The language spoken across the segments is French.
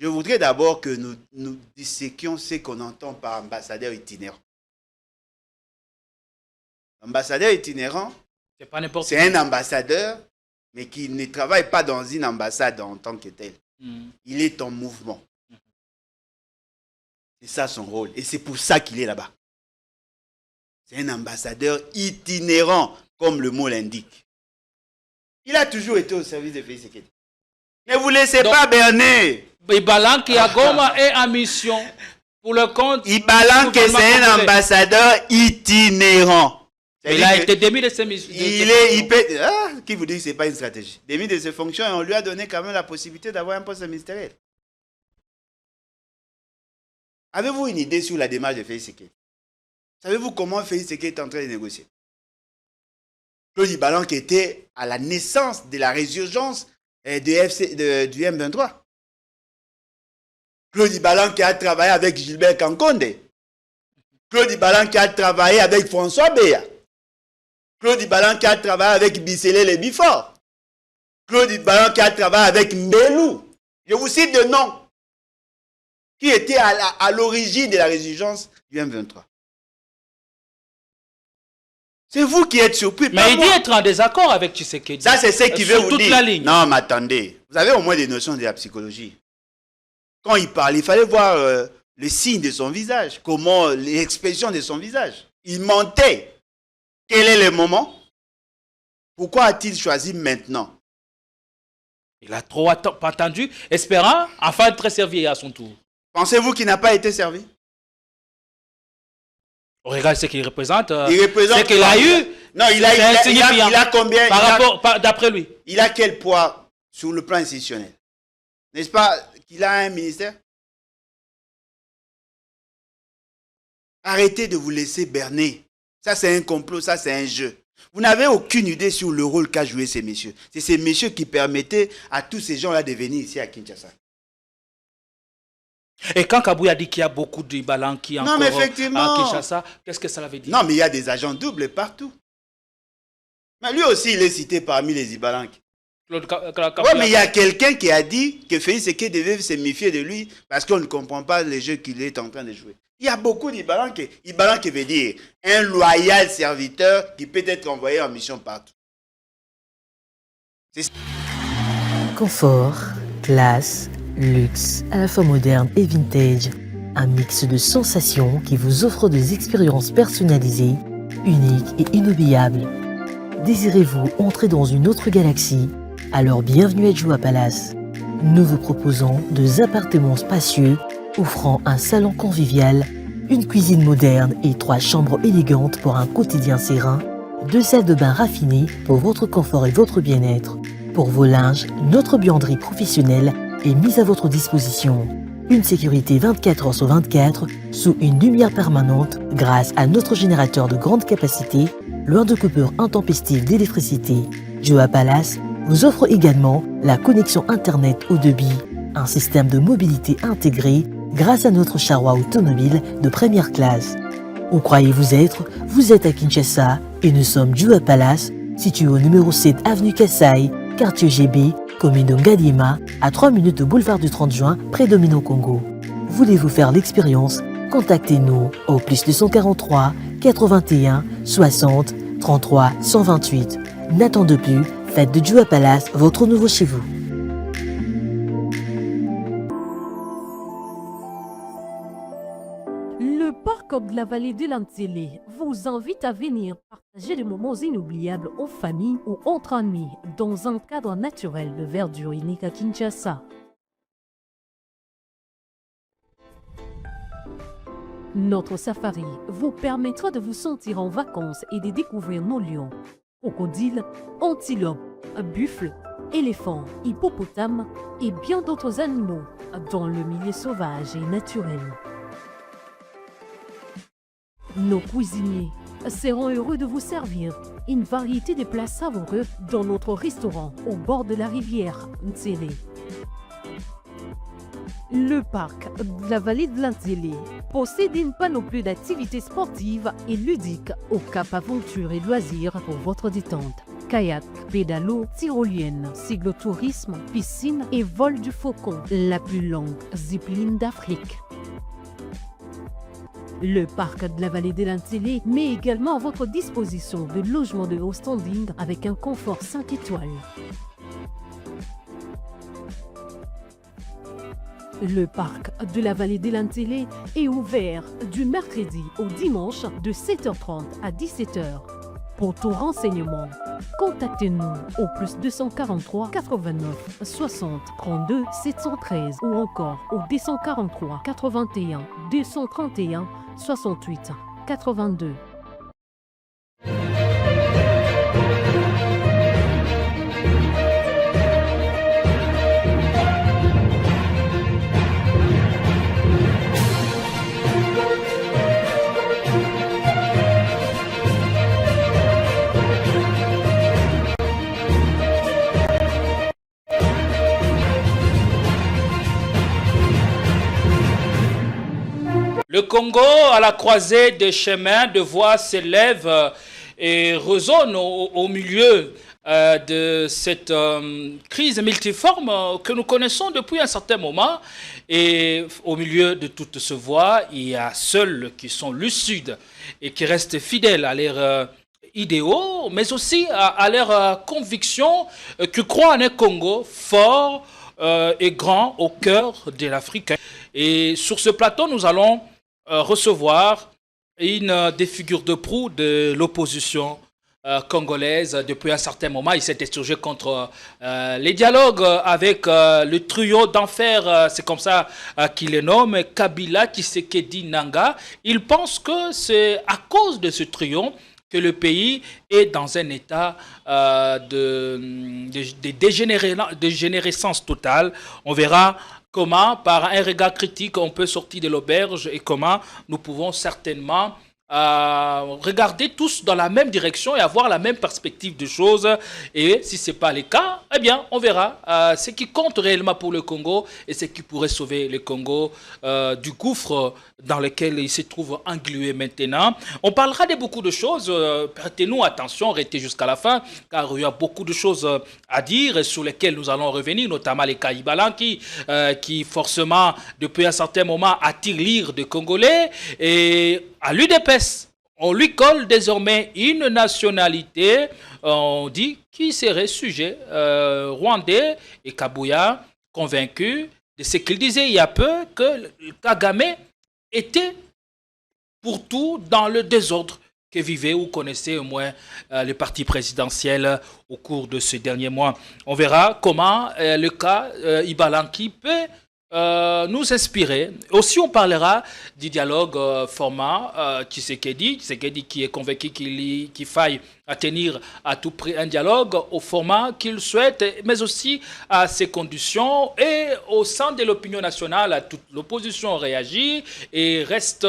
Je voudrais d'abord que nous disséquions ce qu'on entend par ambassadeur itinérant. Ambassadeur itinérant, c'est un ambassadeur, mais qui ne travaille pas dans une ambassade en tant que tel. Il est en mouvement. C'est ça son rôle. Et c'est pour ça qu'il est là-bas. C'est un ambassadeur itinérant, comme le mot l'indique. Il a toujours été au service de Félix Tshisekedi. Ne vous laissez pas berner. Ibalan qui a Goma est en mission pour le compte. Ibalan c'est un ambassadeur itinérant. Il a été démis de ses missions. Qui vous dit que ce n'est pas une stratégie? Démis de ses fonctions et on lui a donné quand même la possibilité d'avoir un poste ministériel. Avez-vous une idée sur la démarche de Félix Tshisekedi? Savez-vous comment Félix Tshisekedi est en train de négocier? Claude Ibalan qui était à la naissance de la résurgence du M23. Claude Ibalan qui a travaillé avec Gilbert Kankonde. Claude Ibalan qui a travaillé avec François Béa. Claude Ibalan qui a travaillé avec Bissele Le Bifort. Claude Ibalan qui a travaillé avec Mbelou. Je vous cite de noms qui étaient à l'origine de la résurgence du M23. C'est vous qui êtes surpris. Mais il dit être en désaccord avec Tshisekedi. Ça, c'est ce qu'il veut vous dire. La ligne. Non, mais attendez. Vous avez au moins des notions de la psychologie. Quand il parle, il fallait voir le signe de son visage, comment l'expression de son visage. Il mentait. Quel est le moment? Pourquoi a-t-il choisi maintenant? Il a trop attendu, espérant enfin être servi à son tour. Pensez-vous qu'il n'a pas été servi? On regarde ce qu'il représente. Il représente ce qu'il a eu. Non, il a combien? D'après lui. Il a quel poids sur le plan institutionnel? N'est-ce pas qu'il a un ministère? Arrêtez de vous laisser berner. Ça, c'est un complot, ça, c'est un jeu. Vous n'avez aucune idée sur le rôle qu'a joué ces messieurs. C'est ces messieurs qui permettaient à tous ces gens-là de venir ici à Kinshasa. Et quand Kabou a dit qu'il y a beaucoup d'Ibalan qui sont encore à Kinshasa, qu'est-ce que ça veut dire? Non, mais il y a des agents doubles partout. Mais lui aussi, il est cité parmi les Ibalan. Oui, mais il y a quelqu'un qui a dit que Félix Tshisekedi devait se méfier de lui parce qu'on ne comprend pas les jeux qu'il est en train de jouer. Il y a beaucoup d'Ibalan qui veut dire un loyal serviteur qui peut être envoyé en mission partout. Confort, classe, luxe, à la fois moderne et vintage. Un mix de sensations qui vous offre des expériences personnalisées, uniques et inoubliables. Désirez-vous entrer dans une autre galaxie? Alors bienvenue à Joua Palace. Nous vous proposons 2 appartements spacieux offrant un salon convivial, une cuisine moderne et 3 chambres élégantes pour un quotidien serein, 2 salles de bain raffinées pour votre confort et votre bien-être. Pour vos linges, notre buanderie professionnelle est mise à votre disposition. Une sécurité 24 heures sur 24 sous une lumière permanente grâce à notre générateur de grande capacité, loin de coupures intempestives d'électricité. Joua Palace vous offre également la connexion Internet haut débit, un système de mobilité intégré grâce à notre charroi automobile de première classe. Où croyez-vous être? Vous êtes à Kinshasa et nous sommes Joua Palace, situé au numéro 7 avenue Kassai, quartier GB, commune de Ngaliema, à 3 minutes de boulevard du 30 juin, près de Minot-Congo. Voulez-vous faire l'expérience? Contactez-nous au +243 81 60 33 128. N'attendez plus, faites de Joua Palace votre nouveau chez vous. Le parc de la vallée de l'Antélé vous invite à venir partager des moments inoubliables en famille ou entre amis dans un cadre naturel de verdure unique à Kinshasa. Notre safari vous permettra de vous sentir en vacances et de découvrir nos lions, crocodiles, antilopes, buffles, éléphants, hippopotames et bien d'autres animaux dans le milieu sauvage et naturel. Nos cuisiniers seront heureux de vous servir une variété de plats savoureux dans notre restaurant au bord de la rivière Ntsélé. Le parc de la vallée de l'Antélé possède une panoplie d'activités sportives et ludiques au Cap Aventure et Loisirs pour votre détente. kayak, pédalo, tyrolienne, cyclotourisme, piscine et vol du faucon, la plus longue zipline d'Afrique. Le parc de la vallée de l'Antillé met également à votre disposition de logements de haut standing avec un confort 5 étoiles. Le parc de la vallée de l'Antillé est ouvert du mercredi au dimanche de 7h30 à 17h. Pour tout renseignement, contactez-nous au plus 243 89 60 32 713 ou encore au 243 81 231 68 82. Le Congo, à la croisée des chemins, de voix s'élève et résonne au milieu de cette crise multiforme que nous connaissons depuis un certain moment. Et au milieu de toutes ces voix, il y a ceux qui sont lucides et qui restent fidèles à leurs idéaux, mais aussi à leurs convictions, qui croient en un Congo fort et grand au cœur de l'Afrique. Et sur ce plateau, nous allons recevoir une des figures de proue de l'opposition congolaise. Depuis un certain moment, il s'est insurgé contre les dialogues avec le trio d'enfer, c'est comme ça qu'il les nomme, Kabila, Tshisekedi, Nanga. Il pense que c'est à cause de ce trio que le pays est dans un état de dégénérescence totale. On verra comment, par un regard critique, on peut sortir de l'auberge et comment nous pouvons certainement regarder tous dans la même direction et avoir la même perspective de choses. Et si ce n'est pas le cas, eh bien, on verra ce qui compte réellement pour le Congo et ce qui pourrait sauver le Congo du gouffre dans lequel il se trouve englué maintenant. On parlera de beaucoup de choses. Prêtez-nous attention, restez jusqu'à la fin, car il y a beaucoup de choses à dire et sur lesquelles nous allons revenir, notamment les cas Ibalan qui forcément, depuis un certain moment, attirent l'ire des Congolais. Et à l'UDPS, on lui colle désormais une nationalité, on dit, qui serait sujet rwandais, et Kabouya, convaincu de ce qu'il disait il y a peu, que Kagame était pour tout dans le désordre que vivait ou connaissait au moins le parti présidentiel au cours de ces derniers mois. On verra comment le cas Ibalanki peut nous inspirer. Aussi, on parlera du dialogue format Tshisekedi qui est convaincu qu'il faille tenir à tout prix un dialogue au format qu'il souhaite, mais aussi à ses conditions. Et au sein de l'opinion nationale, toute l'opposition réagit et reste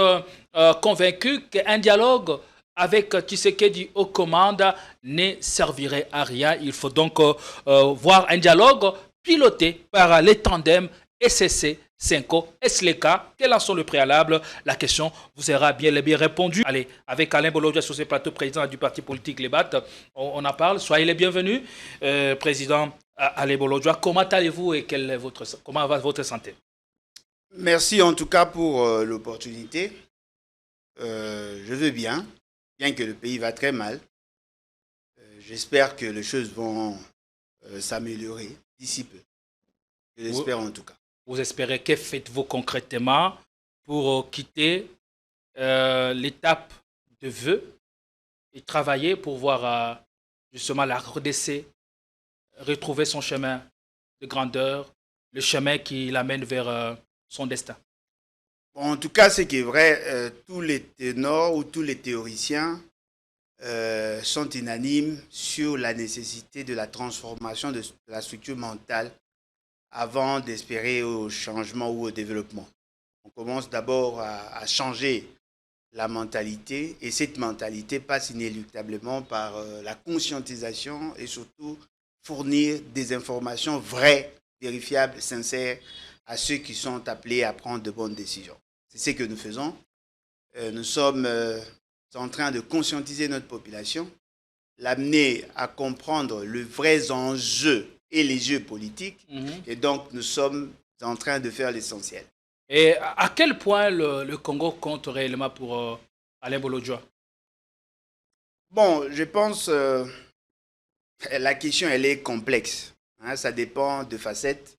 convaincue qu'un dialogue avec Tshisekedi aux commandes ne servirait à rien. Il faut donc voir un dialogue piloté par les tandems SSC, Senko, SLK. Quels en sont les préalables? La question vous sera bien répondue. Allez, avec Alain Bolodja sur ce plateau, président du parti politique Les Bat, on en parle. Soyez les bienvenus. Président Alain Bolodja, comment allez-vous et comment va votre santé? Merci en tout cas pour l'opportunité. Je veux bien que le pays va très mal. J'espère que les choses vont s'améliorer d'ici peu. Je l'espère en tout cas. Vous espérez, que faites-vous concrètement pour quitter l'étape de vœux et travailler pour voir justement la RDC retrouver son chemin de grandeur, le chemin qui l'amène vers son destin? En tout cas, ce qui est vrai, tous les ténors ou tous les théoriciens sont unanimes sur la nécessité de la transformation de la structure mentale avant d'espérer au changement ou au développement. On commence d'abord à changer la mentalité et cette mentalité passe inéluctablement par la conscientisation et surtout fournir des informations vraies, vérifiables, sincères à ceux qui sont appelés à prendre de bonnes décisions. C'est ce que nous faisons. Nous sommes en train de conscientiser notre population l'amener à comprendre le vrai enjeu et les jeux politiques. Et donc, nous sommes en train de faire l'essentiel. Et à quel point le Congo compte réellement pour Alain Bolodjoa? Bon, je pense la question, elle est complexe. Hein, ça dépend de facettes.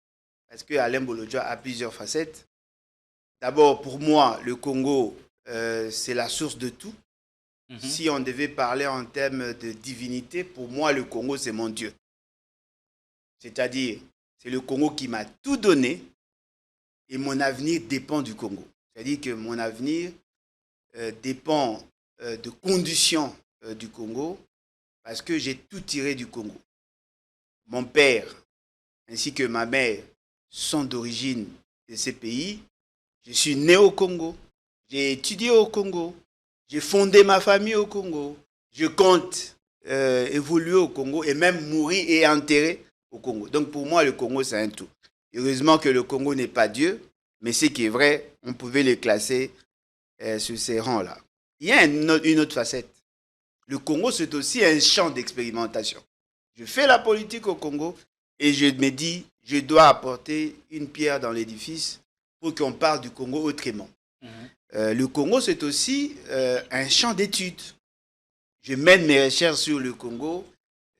Parce que Alain Bolodjoa a plusieurs facettes. D'abord, pour moi, le Congo, c'est la source de tout. Si on devait parler en termes de divinité, pour moi, le Congo, c'est mon Dieu. C'est-à-dire, c'est le Congo qui m'a tout donné et mon avenir dépend du Congo. C'est-à-dire que mon avenir dépend de conditions du Congo parce que j'ai tout tiré du Congo. Mon père ainsi que ma mère sont d'origine de ces pays. Je suis né au Congo, j'ai étudié au Congo, j'ai fondé ma famille au Congo. Je compte évoluer au Congo et même mourir et enterrer au Congo. Donc pour moi, le Congo, c'est un tout. Heureusement que le Congo n'est pas Dieu, mais ce qui est vrai, on pouvait le classer sur ces rangs-là. Il y a une autre facette. Le Congo, c'est aussi un champ d'expérimentation. Je fais la politique au Congo et je me dis, je dois apporter une pierre dans l'édifice pour qu'on parle du Congo autrement. Le Congo, c'est aussi un champ d'études. Je mène mes recherches sur le Congo,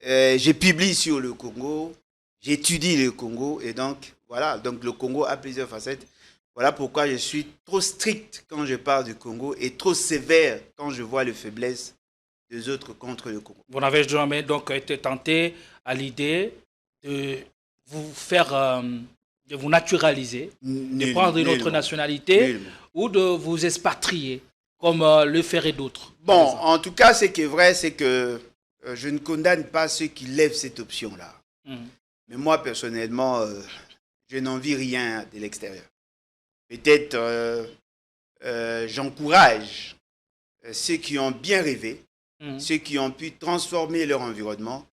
je publie sur le Congo, j'étudie le Congo et donc, voilà, donc le Congo a plusieurs facettes. Voilà pourquoi je suis trop strict quand je parle du Congo et trop sévère quand je vois les faiblesses des autres contre le Congo. Vous n'avez jamais donc été tenté à l'idée de vous faire, de vous naturaliser, de prendre une autre nationalité ou de vous expatrier comme le feraient d'autres? Bon, en tout cas, ce qui est vrai, c'est que je ne condamne pas ceux qui lèvent cette option-là. Mais moi, personnellement, je n'en vis rien de l'extérieur. Peut-être j'encourage ceux qui ont bien rêvé, ceux qui ont pu transformer leur environnement,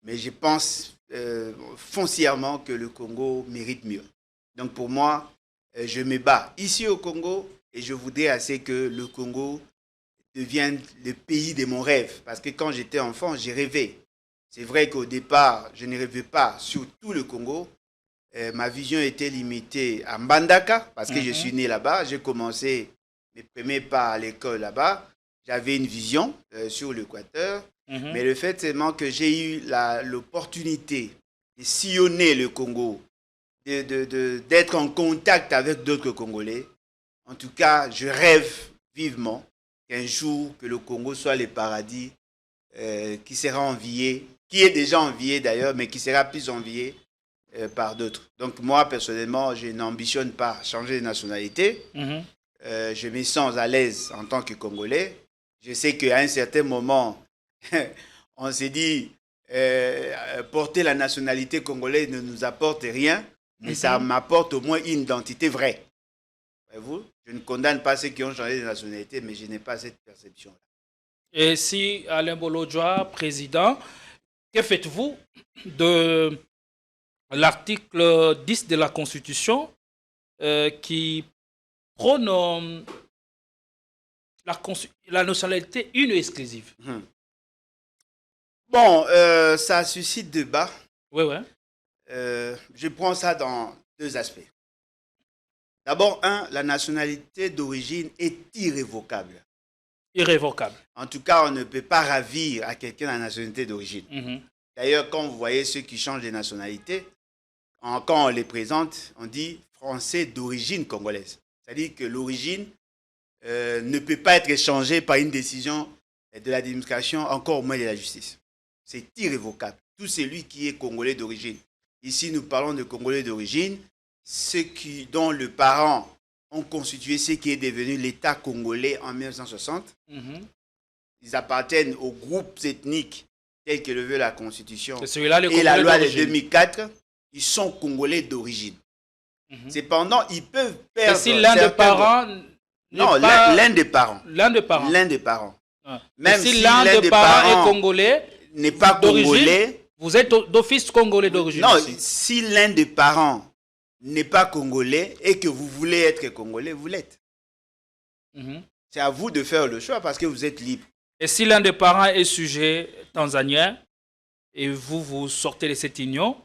mais je pense foncièrement que le Congo mérite mieux. Donc pour moi, je me bats ici au Congo et je voudrais assez que le Congo devienne le pays de mon rêve. Parce que quand j'étais enfant, j'ai rêvé. C'est vrai qu'au départ, je ne rêvais pas sur tout le Congo. Ma vision était limitée à Mbandaka, parce que je suis né là-bas. J'ai commencé mes premiers pas à l'école là-bas. J'avais une vision sur l'Équateur. Mais le fait seulement que j'ai eu l'opportunité de sillonner le Congo, d'être en contact avec d'autres Congolais. En tout cas, je rêve vivement qu'un jour, que le Congo soit le paradis qui sera envié, qui est déjà envié d'ailleurs, mais qui sera plus envié par d'autres. Donc moi, personnellement, je n'ambitionne pas changer de nationalité. Je me sens à l'aise en tant que Congolais. Je sais qu'à un certain moment, on s'est dit, porter la nationalité congolaise ne nous apporte rien, mais ça m'apporte au moins une identité vraie. Voyez-vous, je ne condamne pas ceux qui ont changé de nationalité, mais je n'ai pas cette perception-là. Et si Alain Bolodjoa, président, que faites-vous de l'article 10 de la Constitution qui prône la nationalité une et exclusive? Bon, ça suscite débat. Oui, oui. Je prends ça dans deux aspects. D'abord, la nationalité d'origine est irrévocable. Irrévocable. En tout cas, on ne peut pas ravir à quelqu'un la nationalité d'origine. D'ailleurs, quand vous voyez ceux qui changent de nationalité, quand on les présente, on dit français d'origine congolaise. C'est-à-dire que l'origine ne peut pas être changée par une décision de l'administration, encore moins de la justice. C'est irrévocable. Tout celui qui est congolais d'origine. Ici, nous parlons de congolais d'origine, ceux dont les parents ont constitué ce qui est devenu l'État congolais en 1960. Ils appartiennent aux groupes ethniques tels que le veut la Constitution et la loi de 2004. Ils sont congolais d'origine. Cependant, ils peuvent perdre... Et si l'un des parents... Non, l'un des parents. L'un des parents. L'un des parents. Même si l'un des parents est congolais, n'est pas congolais, vous êtes d'office congolais d'origine. Non, aussi. Si l'un des parents n'est pas congolais et que vous voulez être congolais, vous l'êtes. C'est à vous de faire le choix parce que vous êtes libre. Et si l'un des parents est sujet tanzanien et vous sortez de cette union,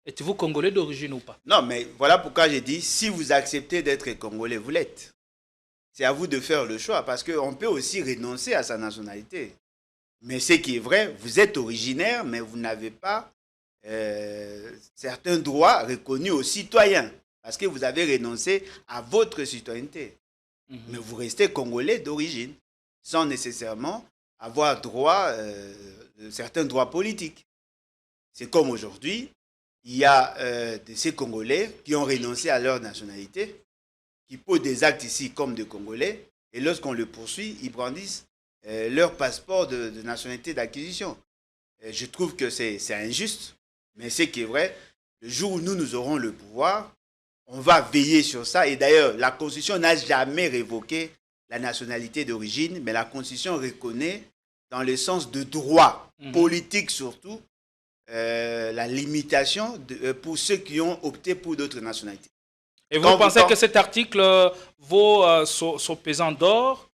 êtes-vous congolais d'origine ou pas? Non, mais voilà pourquoi j'ai dit, si vous acceptez d'être congolais, vous l'êtes. C'est à vous de faire le choix, parce qu'on peut aussi renoncer à sa nationalité. Mais ce qui est vrai, vous êtes originaire, mais vous n'avez pas certains droits reconnus aux citoyens, parce que vous avez renoncé à votre citoyenneté. Mais vous restez congolais d'origine, sans nécessairement avoir droit, certains droits politiques. C'est comme aujourd'hui, il y a de ces Congolais qui ont renoncé à leur nationalité, qui posent des actes ici comme des Congolais, et lorsqu'on le poursuit, ils brandissent leur passeport de nationalité d'acquisition. Je trouve que c'est injuste, mais ce qui est vrai, le jour où nous aurons le pouvoir, on va veiller sur ça. Et d'ailleurs, la Constitution n'a jamais révoqué la nationalité d'origine, mais la Constitution reconnaît, dans le sens de droit, politique surtout, la limitation pour ceux qui ont opté pour d'autres nationalités. Et vous pensez que cet article vaut son pesant d'or?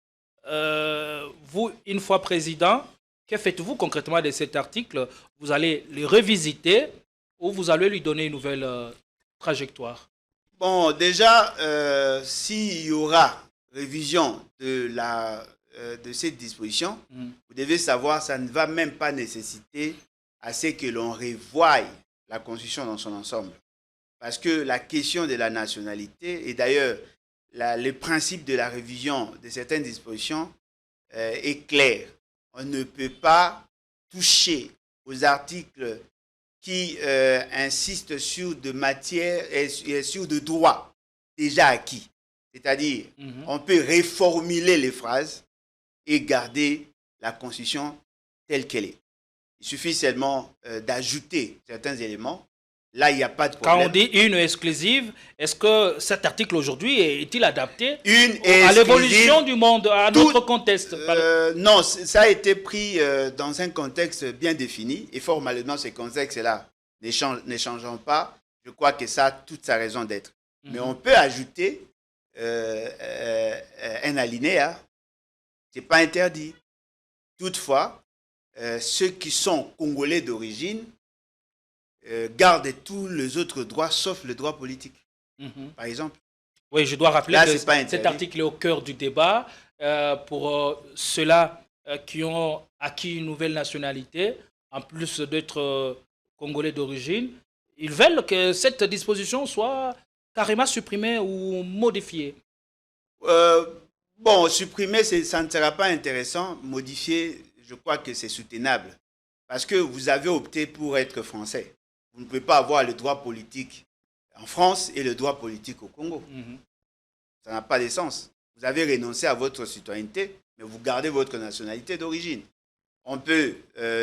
Vous, une fois président, que faites-vous concrètement de cet article? Vous allez le revisiter ou vous allez lui donner une nouvelle trajectoire? Bon, déjà, s'il y aura révision de cette disposition, vous devez savoir, ça ne va même pas nécessiter à ce que l'on revoie la Constitution dans son ensemble. Parce que la question de la nationalité, et d'ailleurs, le principe de la révision de certaines dispositions est clair. On ne peut pas toucher aux articles qui insistent sur de matières et sur de droits déjà acquis. C'est-à-dire, on peut reformuler les phrases et garder la Constitution telle qu'elle est. Il suffit seulement d'ajouter certains éléments. Là, il n'y a pas de problème. Quand on dit une exclusive, est-ce que cet article aujourd'hui est-il adapté à l'évolution du monde, à notre contexte? Non, ça a été pris dans un contexte bien défini. Et formellement, ce contexte-là ne changeant pas, je crois que ça a toute sa raison d'être. Mais on peut ajouter un alinéa. Ce n'est pas interdit. Toutefois, ceux qui sont congolais d'origine gardent tous les autres droits sauf le droit politique, par exemple. Oui, je dois rappeler que cet article est au cœur du débat pour ceux-là qui ont acquis une nouvelle nationalité, en plus d'être congolais d'origine. Ils veulent que cette disposition soit carrément supprimée ou modifiée. Bon, supprimer, ça ne sera pas intéressant. Modifier, je crois que c'est soutenable. Parce que vous avez opté pour être français. Vous ne pouvez pas avoir le droit politique en France et le droit politique au Congo. Ça n'a pas de sens. Vous avez renoncé à votre citoyenneté, mais vous gardez votre nationalité d'origine. On peut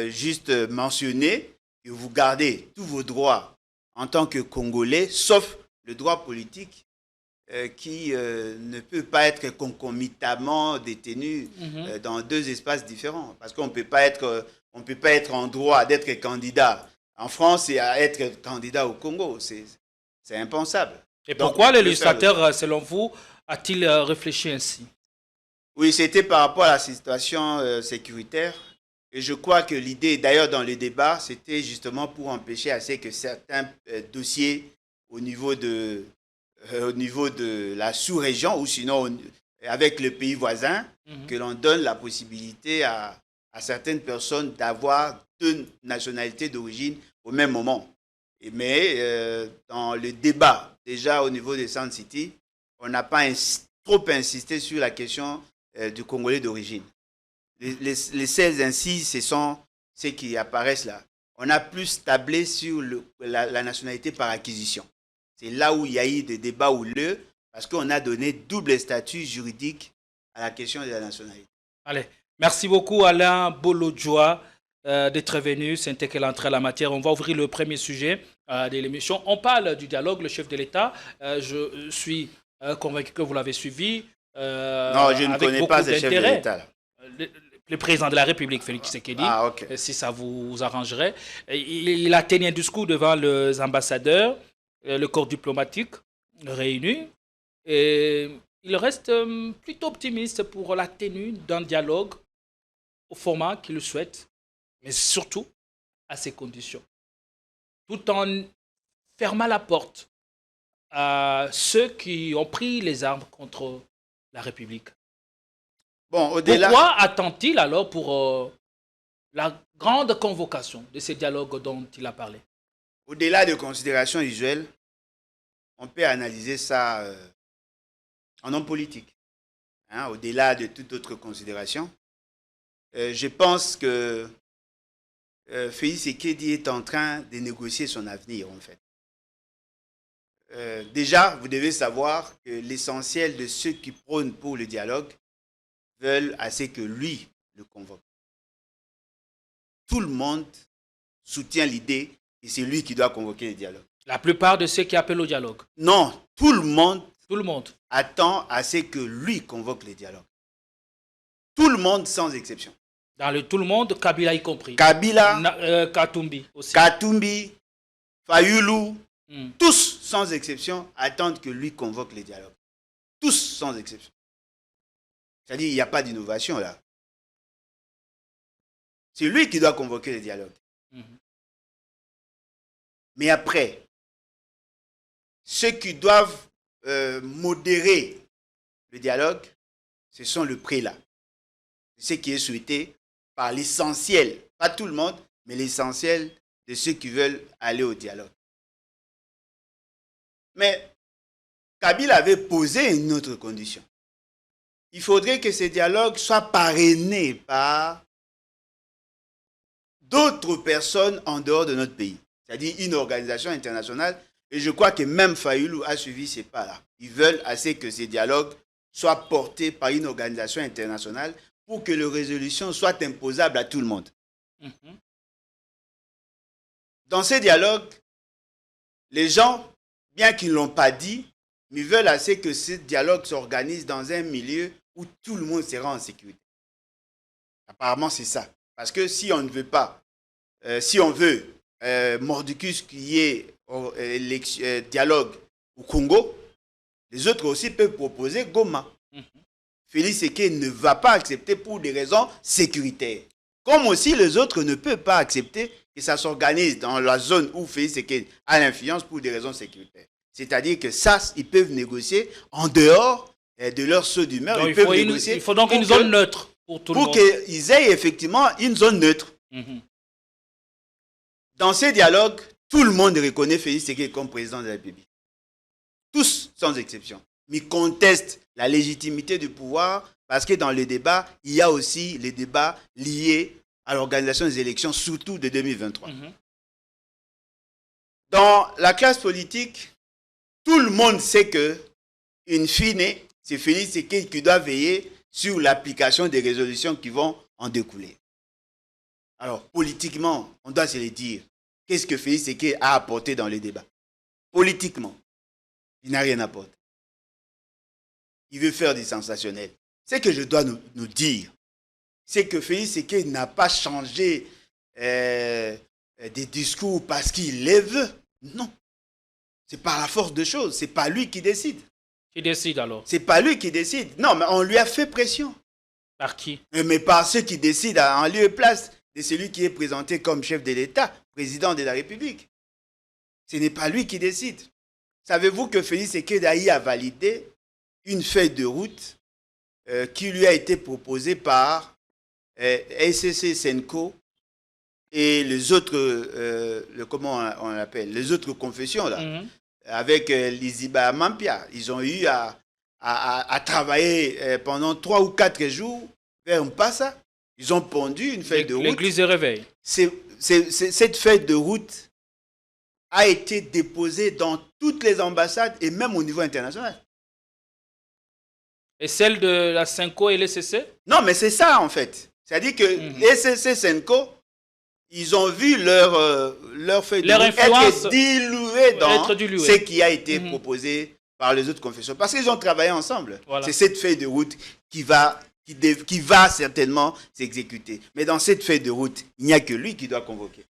juste mentionner que vous gardez tous vos droits en tant que Congolais, sauf le droit politique qui ne peut pas être concomitamment détenu dans deux espaces différents. Parce qu'on ne peut pas être en droit d'être candidat en France et à être candidat au Congo. C'est impensable. Et pourquoi le législateur, selon vous, a-t-il réfléchi ainsi? Oui, c'était par rapport à la situation sécuritaire. Et je crois que l'idée, d'ailleurs dans le débat, c'était justement pour empêcher à ce que certains dossiers au niveau de la sous-région ou sinon avec le pays voisin, que l'on donne la possibilité à certaines personnes d'avoir deux nationalités d'origine au même moment. Mais dans le débat, déjà au niveau de Sun City, on n'a pas trop insisté sur la question du Congolais d'origine. Les 16 ainsi, ce sont ceux qui apparaissent là. On a plus tablé sur la nationalité par acquisition. C'est là où il y a eu des débats houleux, parce qu'on a donné double statut juridique à la question de la nationalité. Allez, merci beaucoup Alain Bolodjoa d'être venu, c'est qu'elle entre à la matière. On va ouvrir le premier sujet de l'émission. On parle du dialogue, le chef de l'État. Je suis convaincu que vous l'avez suivi. Non, je ne connais pas ce chef de l'État. Le président de la République, Félix Tshisekedi, si ça vous arrangerait. Il a tenu un discours devant les ambassadeurs, le corps diplomatique réuni. Et il reste plutôt optimiste pour la tenue d'un dialogue au format qu'il le souhaite, mais surtout à ses conditions, tout en fermant la porte à ceux qui ont pris les armes contre la République. Bon, au-delà... Pourquoi attend-il alors pour la grande convocation de ces dialogues dont il a parlé? Au-delà de considérations usuelles, on peut analyser ça en homme politique. Hein, au-delà de toute autre considération. Je pense que Félix Tshisekedi est en train de négocier son avenir, en fait. Déjà, vous devez savoir que l'essentiel de ceux qui prônent pour le dialogue veulent assez que lui le convoque. Tout le monde soutient l'idée que c'est lui qui doit convoquer le dialogue. La plupart de ceux qui appellent au dialogue. Non, tout le monde attend assez que lui convoque le dialogue. Tout le monde sans exception. Dans le tout le monde, Kabila y compris. Kabila, Katumbi aussi. Katumbi, Fayulu, tous sans exception attendent que lui convoque le dialogue. Tous sans exception. C'est-à-dire qu'il n'y a pas d'innovation là. C'est lui qui doit convoquer le dialogue. Mais après, ceux qui doivent modérer le dialogue, ce sont le prélat. C'est ce qui est souhaité par l'essentiel, pas tout le monde, mais l'essentiel de ceux qui veulent aller au dialogue. Mais Kabila avait posé une autre condition. Il faudrait que ce dialogue soit parrainé par d'autres personnes en dehors de notre pays. C'est-à-dire une organisation internationale. Et je crois que même Fayulu a suivi ces pas-là. Ils veulent assez que ces dialogues soient portés par une organisation internationale pour que les résolutions soient imposables à tout le monde. Dans ces dialogues, les gens, bien qu'ils ne l'ont pas dit, mais veulent assez que ce dialogue s'organise dans un milieu où tout le monde sera en sécurité. Apparemment, c'est ça. Parce que si on ne veut pas, si on veut mordicus qu'il y ait dialogue au Congo, les autres aussi peuvent proposer Goma. Félix Tshisekedi ne va pas accepter pour des raisons sécuritaires. Comme aussi les autres ne peuvent pas accepter que ça s'organise dans la zone où Félix Tshisekedi a l'influence pour des raisons sécuritaires. C'est-à-dire que ça, ils peuvent négocier en dehors de leur saut d'humeur. Il faut donc une zone neutre pour tout le monde. Pour qu'ils aient effectivement une zone neutre. Dans ces dialogues, tout le monde reconnaît Félix Tshisekedi comme président de la République. Tous, sans exception. Mais contestent la légitimité du pouvoir parce que dans le débat, il y a aussi les débats liés à l'organisation des élections, surtout de 2023. Dans la classe politique, tout le monde sait que, in fine, c'est Félix Tshisekedi qui doit veiller sur l'application des résolutions qui vont en découler. Alors, politiquement, on doit se le dire. Qu'est-ce que Félix Tshisekedi a apporté dans le débat? Politiquement, il n'a rien apporté. Il veut faire du sensationnel. Ce que je dois nous dire, c'est que Félix Tshisekedi n'a pas changé des discours parce qu'il les veut. Non. C'est par la force de choses. C'est pas lui qui décide. Qui décide alors? C'est pas lui qui décide. Non, mais on lui a fait pression. Par qui? Mais par ceux qui décident en lieu et place de celui qui est présenté comme chef de l'État, président de la République. Ce n'est pas lui qui décide. Savez-vous que Félix Tshisekedi a validé une feuille de route qui lui a été proposée par SCC Senko et les autres, comment on l'appelle, les autres confessions là, avec Liziba Mampia. Ils ont eu à travailler pendant 3 ou 4 jours vers Mpassa. Ils ont pondu une feuille de route. L'église de réveil. Cette feuille de route a été déposée dans toutes les ambassades et même au niveau international. Et celle de la Senko et l'ECC? Non, mais c'est ça en fait. C'est-à-dire que l'ECC Senko, ils ont vu leur feuille de route être diluée dans ce qui a été proposé par les autres confessions. Parce qu'ils ont travaillé ensemble. Voilà. C'est cette feuille de route qui va certainement s'exécuter. Mais dans cette feuille de route, il n'y a que lui qui doit convoquer.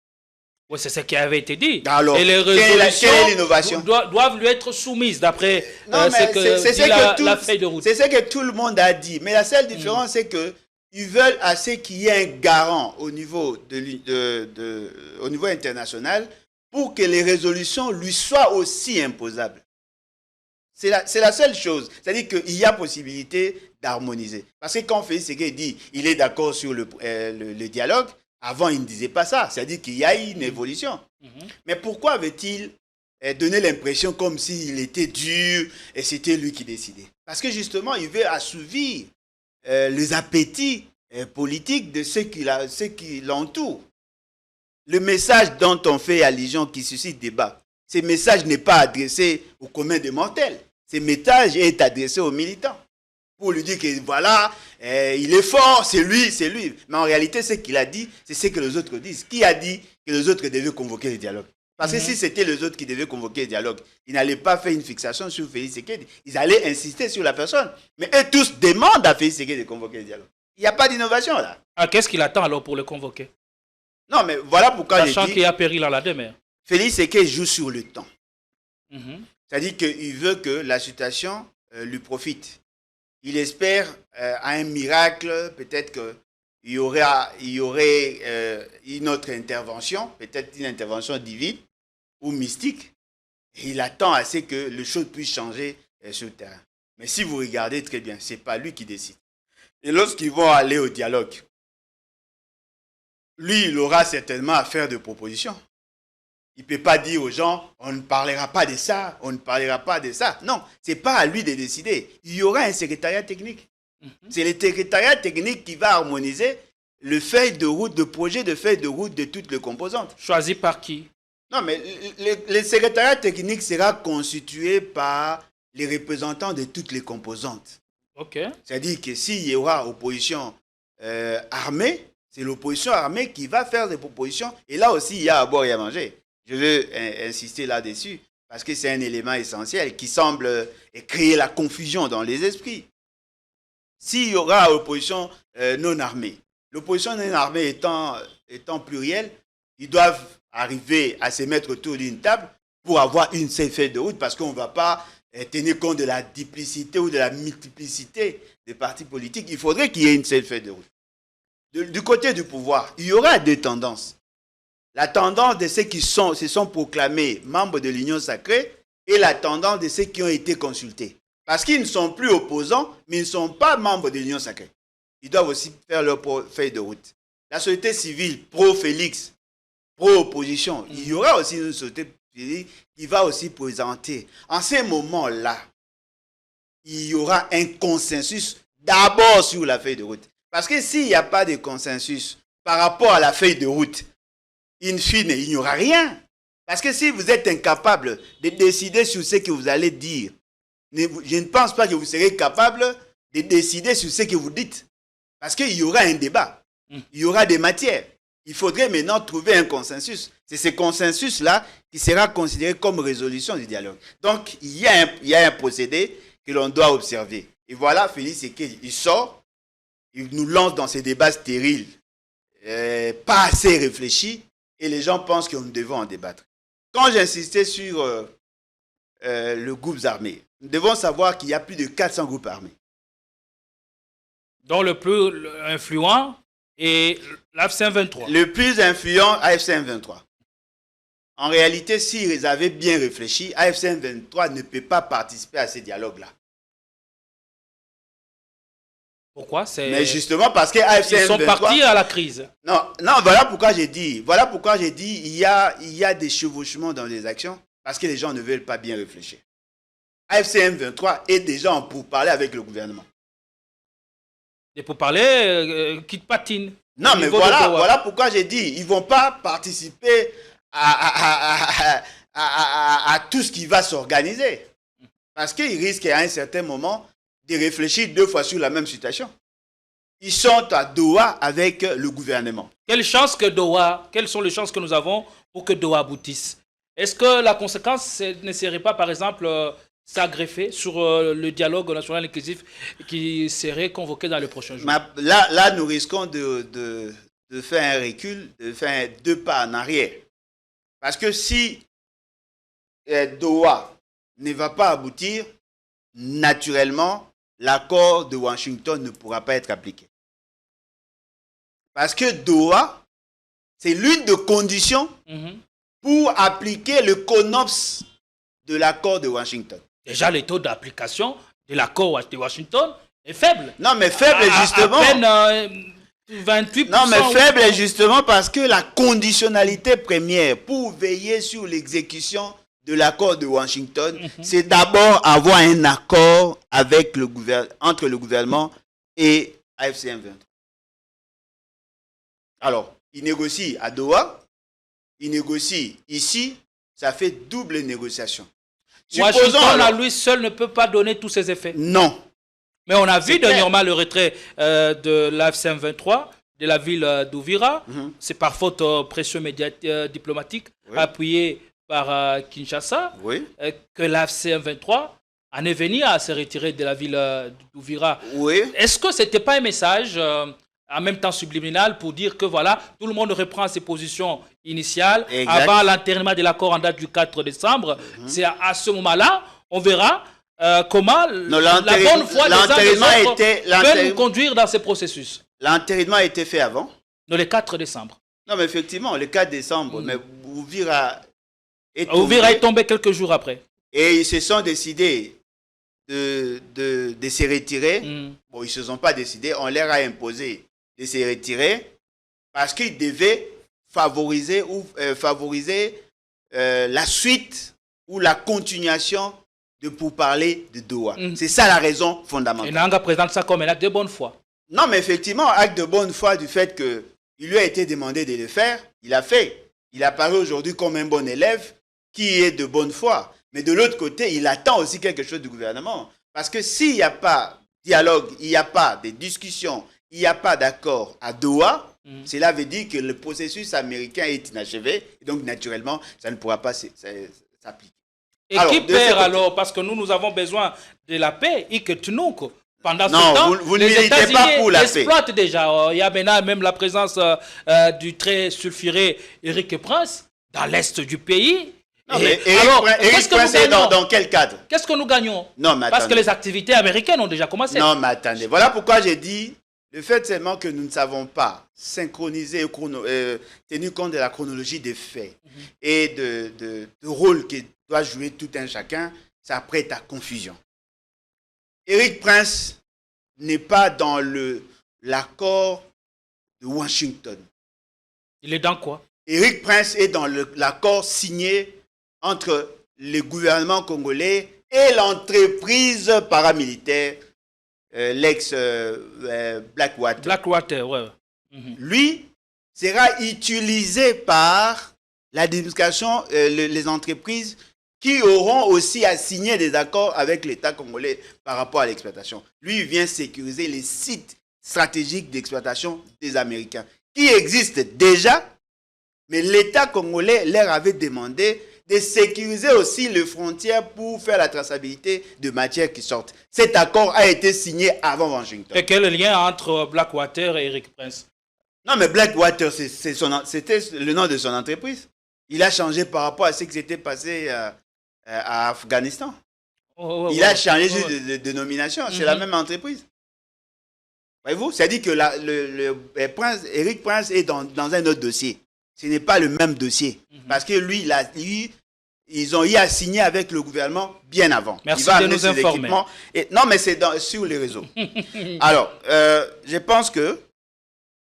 Oui, c'est ce qui avait été dit. Alors, et les résolutions doivent lui être soumises d'après la feuille de route. C'est ce que tout le monde a dit. Mais la seule différence, c'est que ils veulent assez qu'il y ait un garant au niveau, au niveau international pour que les résolutions lui soient aussi imposables. C'est la seule chose. C'est-à-dire qu'il y a possibilité d'harmoniser. Parce que quand Félix Ségué dit qu'il est d'accord sur le dialogue, avant il ne disait pas ça. C'est-à-dire qu'il y a une évolution. Mais pourquoi avait-il donné l'impression comme s'il était dur et c'était lui qui décidait? Parce que justement, il veut assouvir les appétits politiques de ceux qui l'entourent. Le message dont on fait allusion qui suscite débat, ce message n'est pas adressé au commun des mortels. Ce message est adressé aux militants. Pour lui dire que voilà, il est fort, c'est lui, c'est lui. Mais en réalité, ce qu'il a dit, c'est ce que les autres disent. Qui a dit que les autres devaient convoquer le dialogue? Parce que si c'était les autres qui devaient convoquer le dialogue, ils n'allaient pas faire une fixation sur Félix Ségué. Ils allaient insister sur la personne. Mais eux tous demandent à Félix Ségué de convoquer le dialogue. Il n'y a pas d'innovation là. Ah, qu'est-ce qu'il attend alors pour le convoquer? Non, mais voilà pourquoi j'ai dit... Sachant qu'il y a péril à la demeure. Félix Ségué joue sur le temps. C'est-à-dire qu'il veut que la situation lui profite. Il espère à un miracle, peut-être qu'il y aurait une autre intervention, peut-être une intervention divine ou mystique. Et il attend assez que les choses puissent changer sur le terrain. Mais si vous regardez très bien, ce n'est pas lui qui décide. Et lorsqu'ils vont aller au dialogue, lui, il aura certainement à faire des propositions. Il ne peut pas dire aux gens, on ne parlera pas de ça, on ne parlera pas de ça. Non, ce n'est pas à lui de décider. Il y aura un secrétariat technique. C'est le secrétariat technique qui va harmoniser le feuille de route, de projet de feuille de route de toutes les composantes. Choisi par qui? Non, mais le secrétariat technique sera constitué par les représentants de toutes les composantes. Ok. C'est-à-dire que s'il y aura opposition armée, c'est l'opposition armée qui va faire des propositions. Et là aussi, il y a à boire et à manger. Je veux insister là-dessus parce que c'est un élément essentiel qui semble créer la confusion dans les esprits. S'il y aura opposition non armée, l'opposition non armée étant plurielle, ils doivent arriver à se mettre autour d'une table pour avoir une seule feuille de route parce qu'on ne va pas tenir compte de la duplicité ou de la multiplicité des partis politiques. Il faudrait qu'il y ait une seule feuille de route. Du côté du pouvoir, il y aura deux tendances. La tendance de ceux qui se sont proclamés membres de l'Union sacrée et la tendance de ceux qui ont été consultés. Parce qu'ils ne sont plus opposants, mais ils ne sont pas membres de l'Union sacrée. Ils doivent aussi faire leur feuille de route. La société civile pro-Félix, pro-opposition, il y aura aussi une société civile qui va aussi présenter. En ces moments-là, il y aura un consensus d'abord sur la feuille de route. Parce que s'il n'y a pas de consensus par rapport à la feuille de route, in fine, il n'y aura rien. Parce que si vous êtes incapable de décider sur ce que vous allez dire, je ne pense pas que vous serez capable de décider sur ce que vous dites. Parce qu'il y aura un débat. Il y aura des matières. Il faudrait maintenant trouver un consensus. C'est ce consensus-là qui sera considéré comme résolution du dialogue. Donc, il y a un procédé que l'on doit observer. Et voilà, Félix Ségué, il sort, il nous lance dans ces débats stériles, pas assez réfléchis, et les gens pensent que nous devons en débattre. Quand j'insistais sur le groupe armé, nous devons savoir qu'il y a plus de 400 groupes armés. Dont le plus influent est l'AFC M23. Le plus influent, AFC M23. En réalité, s'ils avaient bien réfléchi, AFC M23 ne peut pas participer à ces dialogues-là. Pourquoi? Mais justement parce que AFC M23... Ils sont partis à la crise. Non, voilà pourquoi j'ai dit, il y a des chevauchements dans les actions parce que les gens ne veulent pas bien réfléchir. AFC M23 est déjà en pourparlers avec le gouvernement. Et pour parler, quitte patine. Non, mais voilà pourquoi j'ai dit, ils ne vont pas participer à tout ce qui va s'organiser. Parce qu'ils risquent à un certain moment de réfléchir deux fois sur la même situation. Ils sont à Doha avec le gouvernement. Quelles sont les chances que nous avons pour que Doha aboutisse? Est-ce que la conséquence ne serait pas, par exemple, s'aggreffer sur le dialogue national inclusif qui serait convoqué dans les prochains jours? Là, nous risquons de faire un recul, de faire deux pas en arrière. Parce que si Doha ne va pas aboutir, naturellement, l'accord de Washington ne pourra pas être appliqué. Parce que Doha, c'est l'une des conditions pour appliquer le CONOPS de l'accord de Washington. Déjà, le taux d'application de l'accord de Washington est faible. Non, mais faible justement. À peine 28%. Non, mais faible justement parce que la conditionnalité première pour veiller sur l'exécution de l'accord de Washington, c'est d'abord avoir un accord avec entre le gouvernement et AFC M23. Alors, il négocie à Doha, il négocie ici, ça fait double négociation. Washington à lui seul ne peut pas donner tous ses effets. Non. Mais on a vu dernièrement le retrait de l'AFC M23 de la ville d'Ouvira. C'est par faute pression diplomatique appuyée par Kinshasa que l'AFC M23 en est venu à se retirer de la ville d'Ouvira. Est-ce que ce n'était pas un message en même temps subliminal pour dire que voilà, tout le monde reprend ses positions initiales avant l'enterrement de l'accord en date du 4 décembre. C'est à ce moment-là, on verra comment la bonne foi des uns des autres peut nous conduire dans ce processus. L'enterrement a été fait avant. Non, le 4 décembre. Non, mais effectivement, le 4 décembre, mais Ouvira est tombé quelques jours après. Et ils se sont décidés de se retirer. Bon, ils ne se sont pas décidés, on leur a imposé de se retirer parce qu'ils devaient favoriser la suite ou la continuation de pourparlers de Doha. C'est ça la raison fondamentale. Et Nanga présente ça comme un acte de bonne foi. Non, mais effectivement, acte de bonne foi du fait qu'il lui a été demandé de le faire, il a fait. Il apparaît aujourd'hui comme un bon élève qui est de bonne foi. Mais de l'autre côté, il attend aussi quelque chose du gouvernement. Parce que s'il n'y a pas de dialogue, il n'y a pas de discussion, il n'y a pas d'accord à Doha, cela veut dire que le processus américain est inachevé. Et donc, naturellement, ça ne pourra pas s'appliquer. Et alors, qui perd alors? Parce que nous avons besoin de la paix et que Tunuk, pendant ce temps, vous ne militez pas pour la paix. Exploite déjà. Il y a maintenant même la présence du très sulfuré Éric Prince dans l'est du pays. Non, mais Éric Prince est dans quel cadre? Qu'est-ce que nous gagnons? Non, mais parce que les activités américaines ont déjà commencé. Non, mais attendez. Voilà pourquoi j'ai dit le fait seulement que nous ne savons pas synchroniser, tenir compte de la chronologie des faits et de rôle que doit jouer tout un chacun, ça prête à confusion. Éric Prince n'est pas dans l'accord de Washington. Il est dans quoi? Éric Prince est dans l'accord signé entre le gouvernement congolais et l'entreprise paramilitaire, l'ex-Blackwater. Blackwater, ouais. Lui sera utilisé par l'administration, les entreprises qui auront aussi à signer des accords avec l'État congolais par rapport à l'exploitation. Lui, il vient sécuriser les sites stratégiques d'exploitation des Américains, qui existent déjà, mais l'État congolais leur avait demandé de sécuriser aussi les frontières pour faire la traçabilité de matières qui sortent. Cet accord a été signé avant Washington. Et quel lien entre Blackwater et Éric Prince? Non, mais Blackwater, c'était le nom de son entreprise. Il a changé par rapport à ce qui s'était passé à Afghanistan. Il a changé juste de dénomination. C'est la même entreprise. Voyez-vous, c'est-à-dire que Éric Prince est dans un autre dossier. Ce n'est pas le même dossier. Parce que lui, ils ont eu à signer avec le gouvernement bien avant. Merci de nous informer. Non, mais c'est sur les réseaux. Alors, je pense que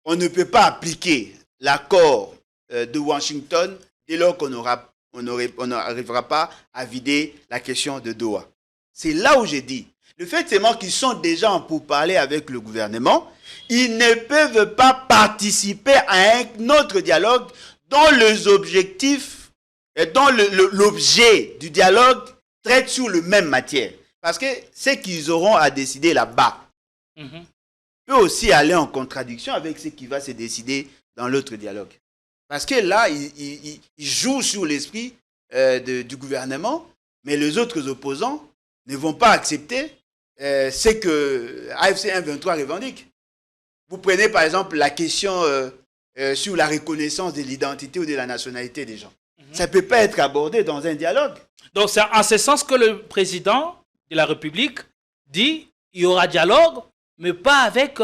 on ne peut pas appliquer l'accord de Washington dès lors qu'on n'arrivera pas à vider la question de Doha. C'est là où j'ai dit, le fait seulement qu'ils sont déjà en pourparlers avec le gouvernement, ils ne peuvent pas participer à un autre dialogue dont les objectifs et dont l'objet du dialogue traite sur la même matière. Parce que ce qu'ils auront à décider là-bas peut aussi aller en contradiction avec ce qui va se décider dans l'autre dialogue. Parce que là, ils jouent sur l'esprit du gouvernement, mais les autres opposants ne vont pas accepter ce que AFC M23 revendique. Vous prenez par exemple la question sur la reconnaissance de l'identité ou de la nationalité des gens. Ça ne peut pas être abordé dans un dialogue. Donc c'est en ce sens que le président de la République dit qu'il y aura dialogue, mais pas avec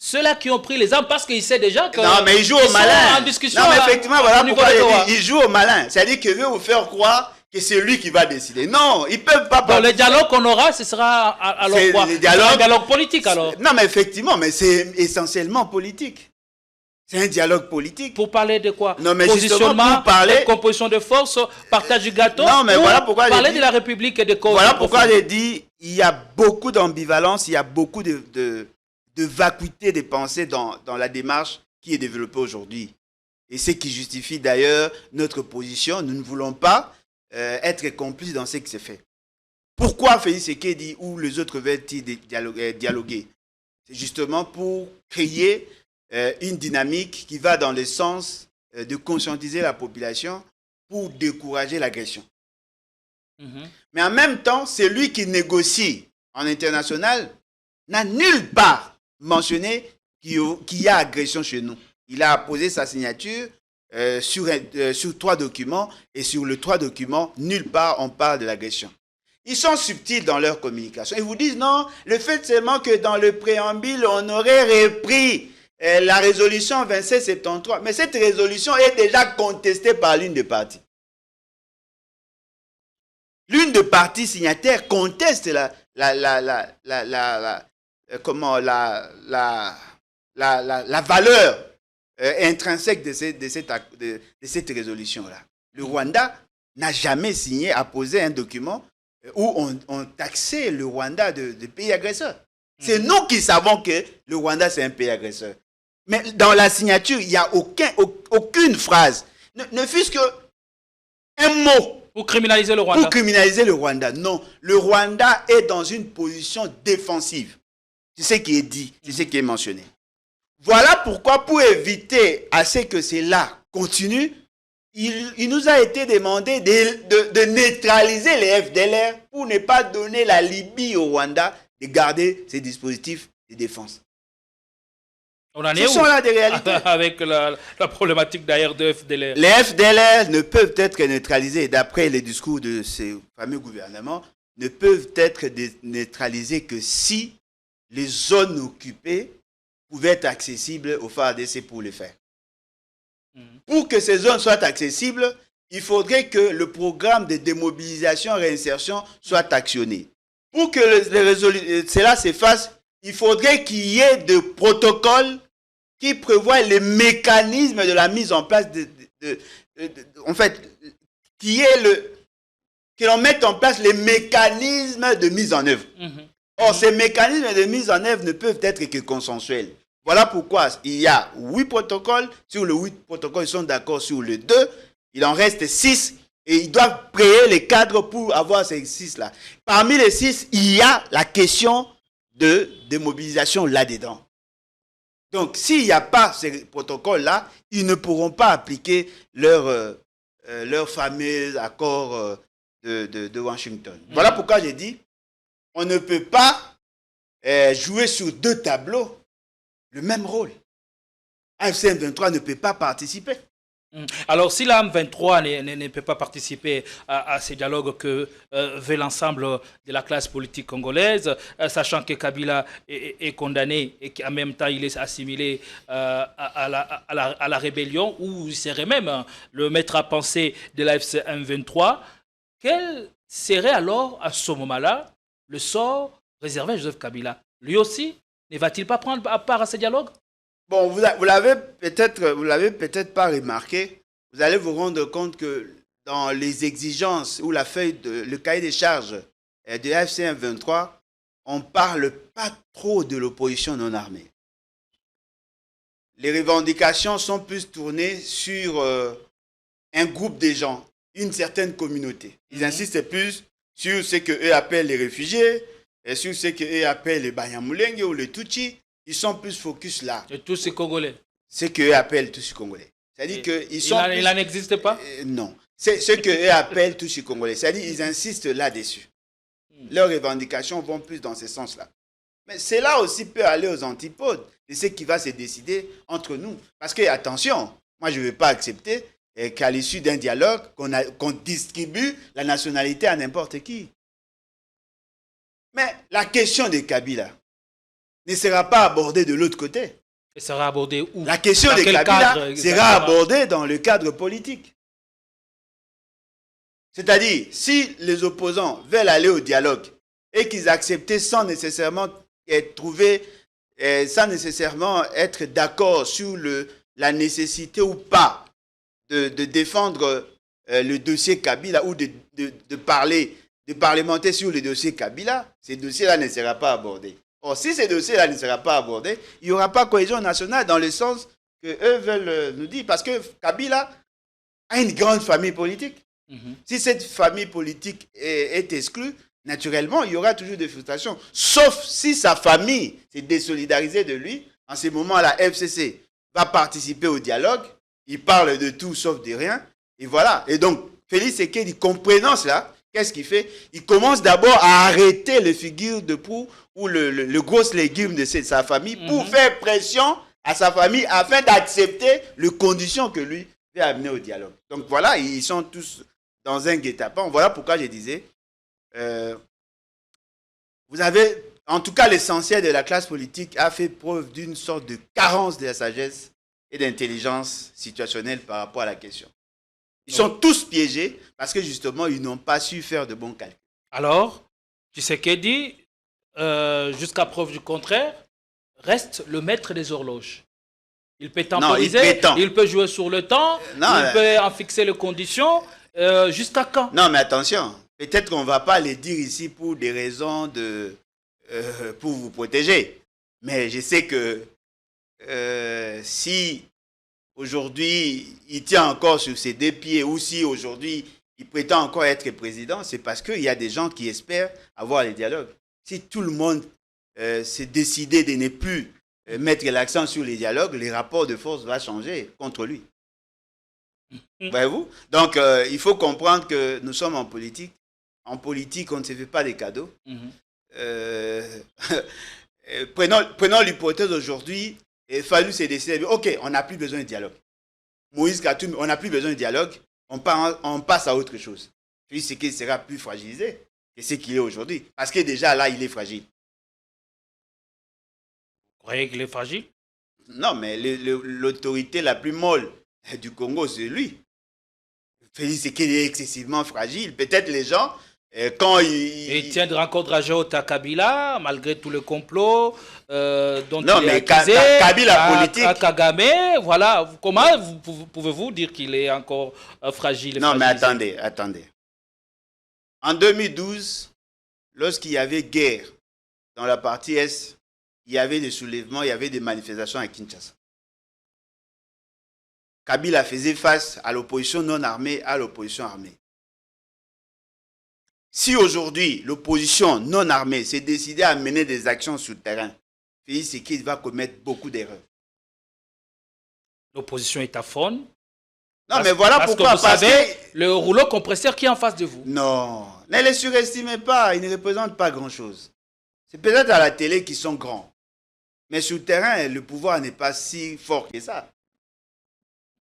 ceux-là qui ont pris les armes parce qu'ils savent déjà que... Non, mais ils jouent au malin. En discussion, non, mais effectivement, voilà pourquoi ils jouent au malin. C'est-à-dire qu'ils veulent vous faire croire que c'est lui qui va décider. Non, ils ne peuvent pas... Dans le dialogue qu'on aura, ce sera alors quoi? Un dialogue politique, alors. Non, mais effectivement, mais c'est essentiellement politique. C'est un dialogue politique. Pour parler de quoi? Non, mais positionnement, pour parler... composition de force, partage du gâteau. Non, mais voilà pourquoi parler de la République et de causes. Voilà pourquoi j'ai dit il y a beaucoup d'ambivalence, il y a beaucoup de vacuité des pensées dans la démarche qui est développée aujourd'hui. Et c'est qui justifie d'ailleurs notre position. Nous ne voulons pas être complices dans ce qui se fait. Pourquoi Félix Tshisekedi ou les autres veulent-ils dialoguer? C'est justement pour créer une dynamique qui va dans le sens de conscientiser la population pour décourager l'agression. Mais en même temps, c'est lui qui négocie en international n'a nulle part mentionné qu'il y a agression chez nous. Il a posé sa signature sur 3 documents et sur les 3 documents, nulle part on parle de l'agression. Ils sont subtils dans leur communication. Ils vous disent non, le fait seulement que dans le préambule, on aurait repris la résolution 2773. Mais cette résolution est déjà contestée par l'une des parties. L'une des parties signataires conteste la valeur intrinsèque de cette résolution-là. Le Rwanda n'a jamais signé, apposé un document où on taxait le Rwanda de pays agresseur. C'est nous qui savons que le Rwanda, c'est un pays agresseur. Mais dans la signature, il n'y a aucune phrase, ne fût-ce qu'un mot. Pour criminaliser le Rwanda. Pour criminaliser le Rwanda. Non, le Rwanda est dans une position défensive. C'est ce qui est dit, c'est ce qui est mentionné. Voilà pourquoi, pour éviter à ce que cela continue, il nous a été demandé de neutraliser les FDLR pour ne pas donner la Libye au Rwanda de garder ses dispositifs de défense. On en est où? Ce sont là des réalités. Avec la problématique d'ailleurs de FDLR. Les FDLR ne peuvent être neutralisés, d'après les discours de ces fameux gouvernements, ne peuvent être neutralisés que si les zones occupées pouvaient être accessibles au FARDC pour le faire. Pour que ces zones soient accessibles, il faudrait que le programme de démobilisation et réinsertion soit actionné. Pour que cela se fasse, il faudrait qu'il y ait des protocoles qui prévoient les mécanismes de la mise en place en fait, que l'on mette en place les mécanismes de mise en œuvre. Or, ces mécanismes de mise en œuvre ne peuvent être que consensuels. Voilà pourquoi il y a 8 protocoles. Sur les 8 protocoles, ils sont d'accord sur les 2. Il en reste 6. Et ils doivent créer les cadres pour avoir ces 6-là. Parmi les 6, il y a la question de démobilisation là-dedans. Donc, s'il n'y a pas ces protocoles-là, ils ne pourront pas appliquer leur fameux accord de Washington. Voilà pourquoi j'ai dit, on ne peut pas jouer sur 2 tableaux le même rôle. AFC M23 ne peut pas participer. Alors, si la M23 ne peut pas participer à ces dialogues que veut l'ensemble de la classe politique congolaise, sachant que Kabila est condamné et qu'en même temps il est assimilé à la rébellion, ou il serait même le maître à penser de l'AFC M23, quel serait alors à ce moment-là le sort réservé à Joseph Kabila? Lui aussi, ne va-t-il pas prendre part à ces dialogues? Bon, vous l'avez peut-être pas remarqué. Vous allez vous rendre compte que dans les exigences ou le cahier des charges de l'AFC M23, on ne parle pas trop de l'opposition non armée. Les revendications sont plus tournées sur un groupe de gens, une certaine communauté. Ils insistent plus sur ce qu'eux appellent les réfugiés et sur ce qu'eux appellent les Banyamulenge ou les Tutsis. Ils sont plus focus là. Et tous ces Congolais. Ce qu'eux appellent tous ces Congolais. C'est-à-dire qu'ils sont. Il n'en existe pas? Non. C'est ce qu'eux appellent tous ces Congolais. C'est-à-dire qu'ils insistent là-dessus. Leurs revendications vont plus dans ce sens-là. Mais cela aussi peut aller aux antipodes de ce qui va se décider entre nous. Parce que, attention, moi je ne vais pas accepter qu'à l'issue d'un dialogue, qu'on distribue la nationalité à n'importe qui. Mais la question de Kabila ne sera pas abordée de l'autre côté. Et sera abordée où? La question de Kabila sera abordée dans le cadre politique. C'est-à-dire, si les opposants veulent aller au dialogue et qu'ils acceptent sans nécessairement être d'accord sur la nécessité ou pas de défendre le dossier Kabila ou de parlementer sur le dossier Kabila, ces dossiers-là ne seront pas abordés. Or, si ces dossiers-là ne seront pas abordés, il n'y aura pas cohésion nationale dans le sens qu'eux veulent nous dire. Parce que Kabila a une grande famille politique. Si cette famille politique est exclue, naturellement, il y aura toujours des frustrations. Sauf si sa famille s'est désolidarisée de lui. En ce moment, la FCC va participer au dialogue. Il parle de tout sauf de rien. Et voilà. Et donc, Félix Tshisekedi, comprenant cela, qu'est-ce qu'il fait? Il commence d'abord à arrêter les figures de proue ou le gros légume de sa famille pour faire pression à sa famille afin d'accepter les conditions que lui veut amener au dialogue. Donc voilà, ils sont tous dans un guet-apens. Voilà pourquoi je disais, vous avez, en tout cas l'essentiel de la classe politique a fait preuve d'une sorte de carence de la sagesse et d'intelligence situationnelle par rapport à la question. Ils sont tous piégés parce que justement, ils n'ont pas su faire de bons calculs. Alors, Tshisekedi, jusqu'à preuve du contraire, reste le maître des horloges. Il peut temporiser, il peut jouer sur le temps, il peut en fixer les conditions. Jusqu'à quand? Non, mais attention, peut-être qu'on ne va pas les dire ici pour des raisons pour vous protéger. Mais je sais que si aujourd'hui il tient encore sur ses deux pieds ou si aujourd'hui il prétend encore être président, c'est parce qu'il y a des gens qui espèrent avoir les dialogues. Si tout le monde s'est décidé de ne plus mettre l'accent sur les dialogues, les rapports de force vont changer contre lui. Voyez-vous? Donc, il faut comprendre que nous sommes en politique. En politique, on ne se fait pas des cadeaux. Prenons l'hypothèse aujourd'hui, il fallu se décider, ok, on n'a plus besoin de dialogue. Moïse Katoum, on n'a plus besoin de dialogue, on passe à autre chose. Puis c'est qu'il sera plus fragilisé que ce qu'il est aujourd'hui. Parce que déjà là, il est fragile. Vous croyez qu'il est fragile? Non, mais l'autorité la plus molle du Congo, c'est lui. Félix Tshisekedi est excessivement fragile. Peut-être les gens, quand il tient de rencontres à Jota Kabila, malgré tout le complot dont non, il est mais accusé, Kabila politique. À Kagame, voilà. Comment pouvez-vous dire qu'il est encore fragile? Non, mais attendez. En 2012, lorsqu'il y avait guerre dans la partie Est, il y avait des soulèvements, il y avait des manifestations à Kinshasa. Kabila faisait face à l'opposition non armée, à l'opposition armée. Si aujourd'hui, l'opposition non armée s'est décidée à mener des actions sur le terrain, Félix Tshisekedi va commettre beaucoup d'erreurs. L'opposition est à fond. Non, mais voilà pourquoi. Vous savez, le rouleau compresseur qui est en face de vous. Non, ne les surestimez pas, ils ne représentent pas grand-chose. C'est peut-être à la télé qu'ils sont grands. Mais sur le terrain, le pouvoir n'est pas si fort que ça.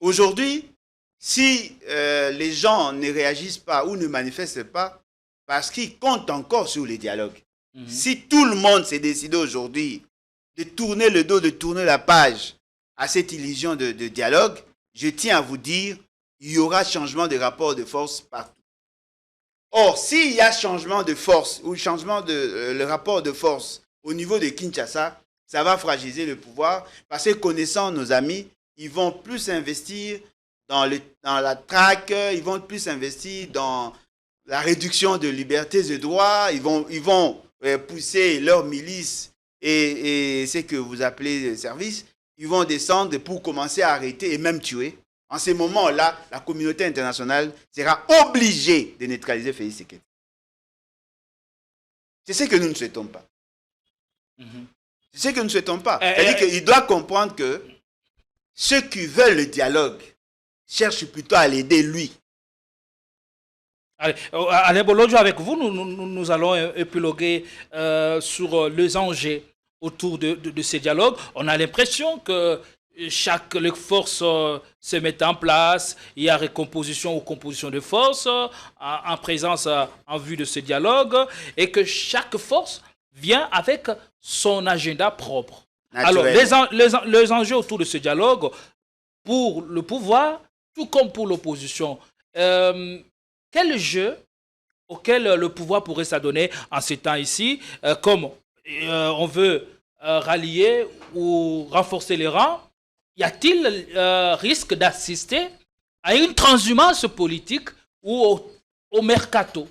Aujourd'hui, si les gens ne réagissent pas ou ne manifestent pas, parce qu'ils comptent encore sur les dialogues. Si tout le monde s'est décidé aujourd'hui de tourner le dos, de tourner la page à cette illusion de dialogue, je tiens à vous dire, il y aura changement de rapport de force partout. Or, s'il y a changement de force ou changement le rapport de force au niveau de Kinshasa, ça va fragiliser le pouvoir parce que connaissant nos amis, ils vont plus investir dans la traque, ils vont plus investir dans la réduction de libertés et droits, ils vont pousser leurs milices et ce que vous appelez services, ils vont descendre pour commencer à arrêter et même tuer. En ce moment-là, la communauté internationale sera obligée de neutraliser Félix Tshisekedi. C'est ce que nous ne souhaitons pas. C'est ce que nous ne souhaitons pas. C'est-à-dire qu'il doit comprendre que ceux qui veulent le dialogue cherchent plutôt à l'aider lui. Allez, Alain Bolodjo, avec vous, nous allons épiloguer sur les enjeux autour de ces dialogues. On a l'impression que chaque force se met en place, il y a recomposition ou composition de forces en présence, en vue de ce dialogue, et que chaque force vient avec son agenda propre. Naturellement. Alors, les enjeux autour de ce dialogue, pour le pouvoir, tout comme pour l'opposition, quel jeu auquel le pouvoir pourrait s'adonner en ces temps ici, comme on veut rallier ou renforcer les rangs, y a-t-il risque d'assister à une transhumance politique ou au mercato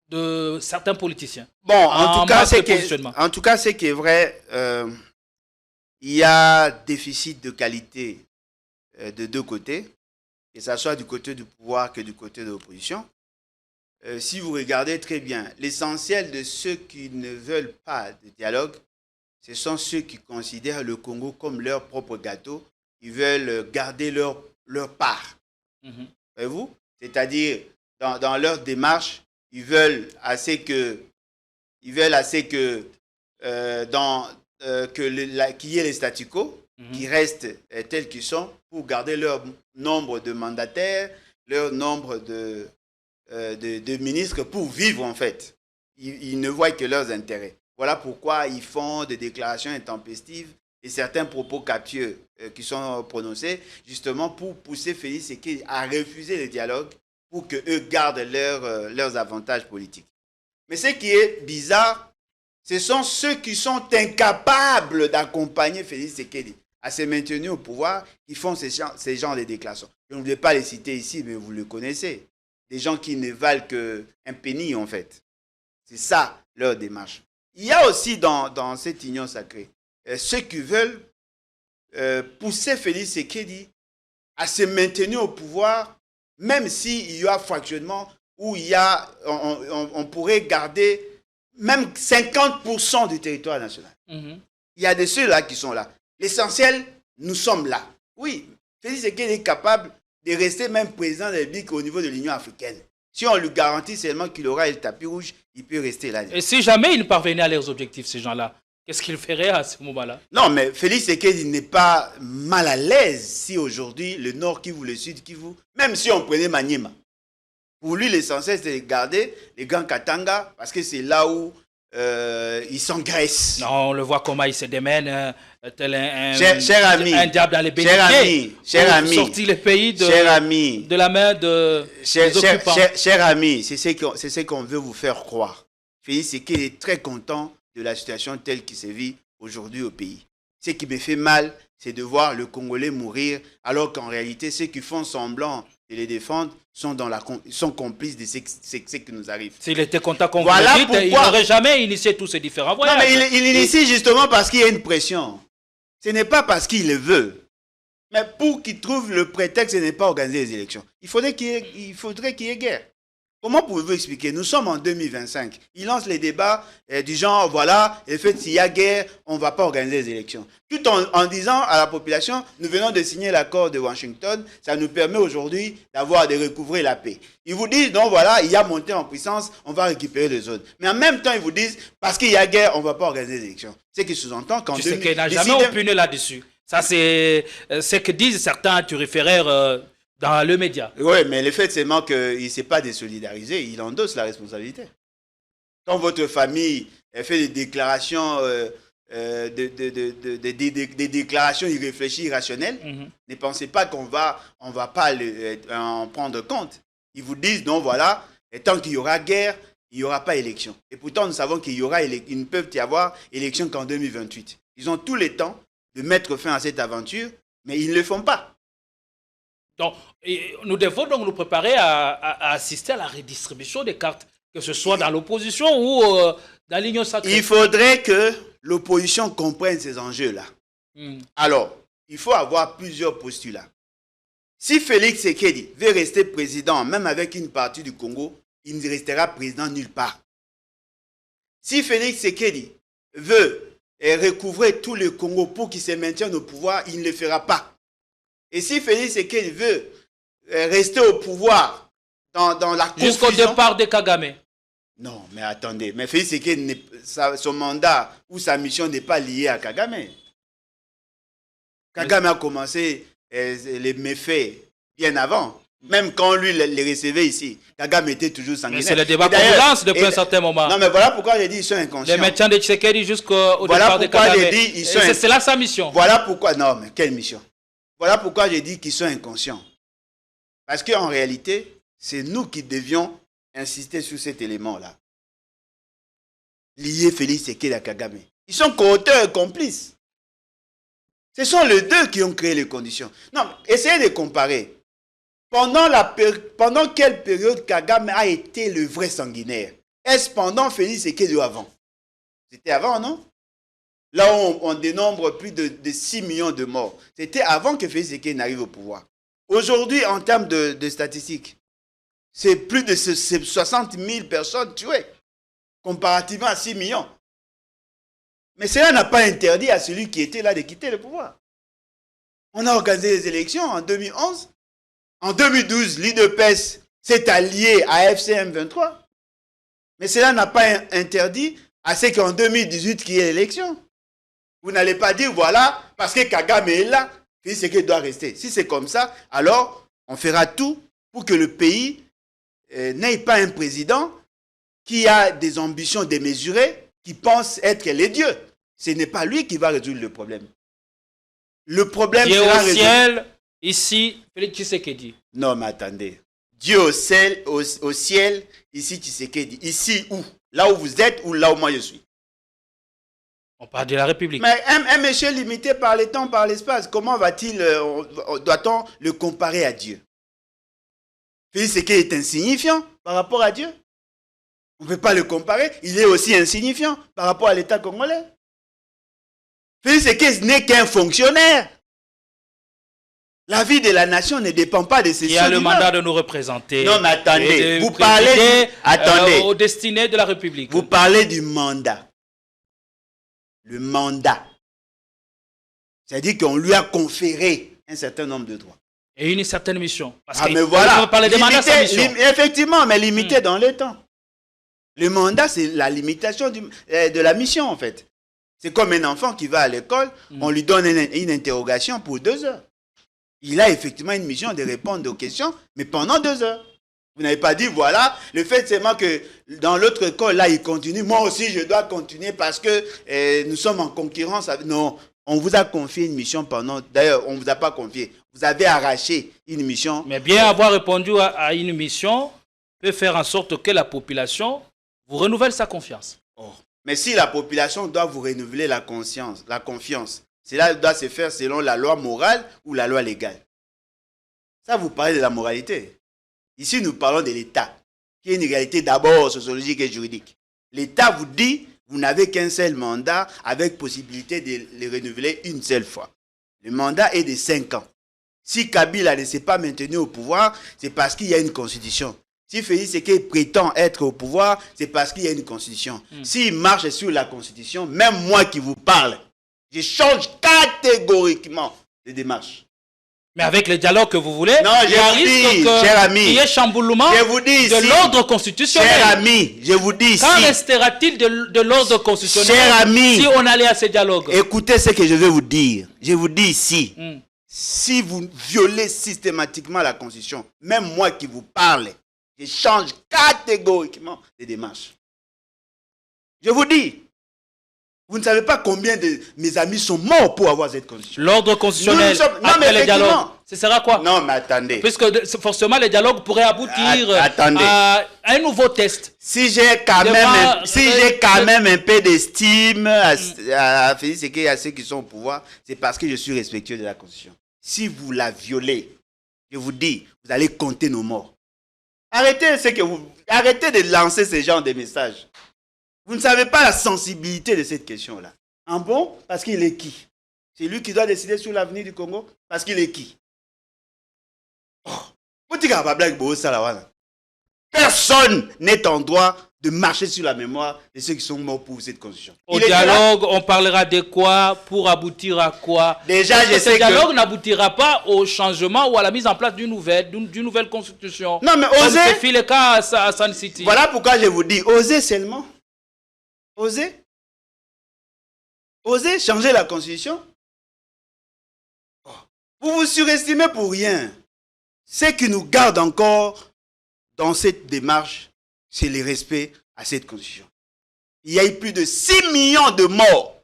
de certains politiciens? Bon, en tout cas, ce qui est vrai, il y a déficit de qualité de deux côtés, que ce soit du côté du pouvoir que du côté de l'opposition. Si vous regardez très bien, l'essentiel de ceux qui ne veulent pas de dialogue, ce sont ceux qui considèrent le Congo comme leur propre gâteau. Ils veulent garder leur part. Voyez-vous? C'est-à-dire, dans leur démarche, ils veulent assez que qu'il y ait les statu quo, qui restent tels qu'ils sont, pour garder leur nombre de mandataires, leur nombre de ministres, pour vivre en fait. Ils ne voient que leurs intérêts. Voilà pourquoi ils font des déclarations intempestives et certains propos captieux qui sont prononcés, justement pour pousser Félix Tshisekedi à refuser le dialogue pour qu'eux gardent leurs avantages politiques. Mais ce qui est bizarre, ce sont ceux qui sont incapables d'accompagner Félix Tshisekedi à se maintenir au pouvoir qui font ces genres de déclarations. Je ne vais pas les citer ici, mais vous le connaissez. Des gens qui ne valent qu'un penny, en fait. C'est ça, leur démarche. Il y a aussi dans cette union sacrée ceux qui veulent pousser Félix Tshisekedi à se maintenir au pouvoir, même s'il y a fractionnement, où on pourrait garder même 50% du territoire national. Il y a de ceux-là qui sont là. L'essentiel, nous sommes là. Oui, Félix Tshisekedi est capable de rester même président de la République au niveau de l'Union africaine. Si on lui garantit seulement qu'il aura le tapis rouge, il peut rester là. Et si jamais ils ne parvenaient à leurs objectifs, ces gens-là, qu'est-ce qu'ils feraient à ce moment-là? Non, mais Félix Tshisekedi n'est pas mal à l'aise si aujourd'hui le Nord Kivu, le Sud Kivu, même si on prenait Maniema. Pour lui, l'essentiel, c'est de garder les grands Katanga, parce que c'est là où ils s'engraissent. Non, on le voit comment il se démène, tel un diable dans les bénéfices. Cher ami, sortir le pays de la main des occupants. Cher ami, c'est ce qu'on veut vous faire croire. Félix Tshisekedi est très content de la situation telle qu'il se vit aujourd'hui au pays. Ce qui me fait mal, c'est de voir le Congolais mourir, alors qu'en réalité, ceux qui font semblant de les défendre sont complices de ce qui nous arrive. S'il était content qu'on vous le dise, il n'aurait jamais initié tous ces différents voyages. Non, mais il initie justement parce qu'il y a une pression. Ce n'est pas parce qu'il le veut. Mais pour qu'il trouve le prétexte de ne pas organiser les élections, il faudrait qu'il y ait guerre. Comment pouvez-vous expliquer? Nous sommes en 2025. Il lance les débats du genre, voilà, le fait s'il y a guerre, on ne va pas organiser les élections. Tout en disant à la population, nous venons de signer l'accord de Washington, ça nous permet aujourd'hui de recouvrer la paix. Ils vous disent, non, voilà, il y a monté en puissance, on va récupérer les zones. Mais en même temps, ils vous disent, parce qu'il y a guerre, on ne va pas organiser les élections. C'est ce qui sous-entend qu'en 2025... Tu sais qu'il n'a jamais opiné là-dessus. Ça, c'est ce que disent certains turiféraires dans le média. Oui, mais le fait seulement qu'il ne s'est pas désolidarisé, il endosse la responsabilité. Quand votre famille fait des déclarations, des déclarations irréfléchies, irrationnelles, ne pensez pas qu'on va pas en prendre compte. Ils vous disent, non, voilà, et tant qu'il y aura guerre, il n'y aura pas élection. Et pourtant, nous savons qu'il ne peut y avoir élection qu'en 2028. Ils ont tout le temps de mettre fin à cette aventure, mais ils ne le font pas. Donc, nous devons donc nous préparer à assister à la redistribution des cartes, que ce soit dans l'opposition ou dans l'union sacrée. Il faudrait que l'opposition comprenne ces enjeux-là. Alors, il faut avoir plusieurs postulats. Si Félix Tshisekedi veut rester président, même avec une partie du Congo, il ne restera président nulle part. Si Félix Tshisekedi veut recouvrer tout le Congo pour qu'il se maintienne au pouvoir, il ne le fera pas. Et si Félix Tshisekedi veut rester au pouvoir dans la confusion... Jusqu'au départ de Kagame. Non, mais attendez. Mais Félix Tshisekedi, son mandat ou sa mission n'est pas liée à Kagame. Kagame a commencé les méfaits bien avant. Même quand lui les recevait ici, Kagame était toujours sanguinaire. Mais c'est le débat qu'on lance depuis un certain moment. Non, mais voilà pourquoi j'ai dit ils sont inconscients. Les maintien de Tshisekedi jusqu'au voilà départ de Kagame. C'est là sa mission. Voilà pourquoi... Non, mais quelle mission? Voilà pourquoi j'ai dit qu'ils sont inconscients. Parce qu'en réalité, c'est nous qui devions insister sur cet élément-là. Lier Félix Tshisekedi à Kagame. Ils sont co-auteurs et complices. Ce sont les deux qui ont créé les conditions. Non, essayez de comparer. Pendant quelle période Kagame a été le vrai sanguinaire? Est-ce pendant Félix Tshisekedi ou avant? C'était avant, non? Là où on dénombre plus de 6 millions de morts. C'était avant que Félix Tshisekedi n'arrive au pouvoir. Aujourd'hui, en termes de statistiques, c'est plus de 60 000 personnes tuées, comparativement à 6 millions. Mais cela n'a pas interdit à celui qui était là de quitter le pouvoir. On a organisé les élections en 2011. En 2012, l'UDPS s'est allié à FCM 23. Mais cela n'a pas interdit à ce qu'en 2018 qu'il y ait l'élection. Vous n'allez pas dire, voilà, parce que Kagame est là, Félix Tshisekedi doit rester. Si c'est comme ça, alors on fera tout pour que le pays n'ait pas un président qui a des ambitions démesurées, qui pense être les dieux. Ce n'est pas lui qui va résoudre le problème. Le problème Dieu sera au ciel, ici, Félix Tshisekedi. Non, mais attendez. Dieu au ciel, ici Tshisekedi. Ici où? Là où vous êtes ou là où moi je suis? On parle de la République. Mais un monsieur limité par le temps, par l'espace, comment doit-on le comparer à Dieu? Félix Tshisekedi est insignifiant par rapport à Dieu. On ne peut pas le comparer. Il est aussi insignifiant par rapport à l'État congolais. Félix Tshisekedi n'est qu'un fonctionnaire. La vie de la nation ne dépend pas de ces qui a le mandat de nous représenter. Non, mais attendez. Vous parlez aux destinées de la République. Vous parlez du mandat. Le mandat. C'est-à-dire qu'on lui a conféré un certain nombre de droits. Et une certaine mission. Parce mais voilà. On va parler des mandats sans mission. Effectivement, mais limité dans le temps. Le mandat, c'est la limitation de la mission, en fait. C'est comme un enfant qui va à l'école, on lui donne une interrogation pour 2 heures. Il a effectivement une mission de répondre aux questions, mais pendant 2 heures. Vous n'avez pas dit, voilà, le fait seulement que dans l'autre école, là, il continue. Moi aussi, je dois continuer parce que nous sommes en concurrence. Non, on vous a confié une mission pendant... D'ailleurs, on ne vous a pas confié. Vous avez arraché une mission. Mais bien avoir répondu à une mission peut faire en sorte que la population vous renouvelle sa confiance. Oh. Mais si la population doit vous renouveler la confiance, cela doit se faire selon la loi morale ou la loi légale. Ça, vous parlez de la moralité. Ici, nous parlons de l'État, qui est une réalité d'abord sociologique et juridique. L'État vous dit, vous n'avez qu'un seul mandat avec possibilité de le renouveler une seule fois. Le mandat est de 5 ans. Si Kabila ne s'est pas maintenu au pouvoir, c'est parce qu'il y a une constitution. Si Félix Tshisekedi prétend être au pouvoir, c'est parce qu'il y a une constitution. S'il marche sur la constitution, même moi qui vous parle, je change catégoriquement de démarche. Mais avec le dialogue que vous voulez, non, il y a risque qu'il y ait chamboulement de l'ordre constitutionnel. Cher ami, je vous dis Quand restera-t-il de l'ordre constitutionnel si on allait à ce dialogue? Écoutez ce que je vais vous dire. Je vous dis ici, si vous violez systématiquement la constitution, même moi qui vous parle, je change catégoriquement de démarche. Je vous dis, vous ne savez pas combien de mes amis sont morts pour avoir cette constitution. L'ordre constitutionnel, après le dialogue, ce sera quoi? Non, mais attendez. Puisque forcément, le dialogue pourrait aboutir à un nouveau test. Si j'ai quand même un peu d'estime à Félix Tshisekedi et à ceux qui sont au pouvoir, c'est parce que je suis respectueux de la constitution. Si vous la violez, je vous dis, vous allez compter nos morts. Arrêtez de lancer ce genre de messages. Vous ne savez pas la sensibilité de cette question-là. En bon, parce qu'il est qui? C'est lui qui doit décider sur l'avenir du Congo? Parce qu'il est qui? Personne n'est en droit de marcher sur la mémoire de ceux qui sont morts pour cette constitution. Au dialogue, on parlera de quoi pour aboutir à quoi? Déjà, je sais que... Ce dialogue n'aboutira pas au changement ou à la mise en place d'une nouvelle constitution. Non, mais osez... Comme ce fut le cas à Sun City. Voilà pourquoi je vous dis, osez seulement. Osez. Osez changer la constitution. Vous vous surestimez pour rien. Ce qui nous garde encore dans cette démarche, c'est le respect à cette constitution. Il y a eu plus de 6 millions de morts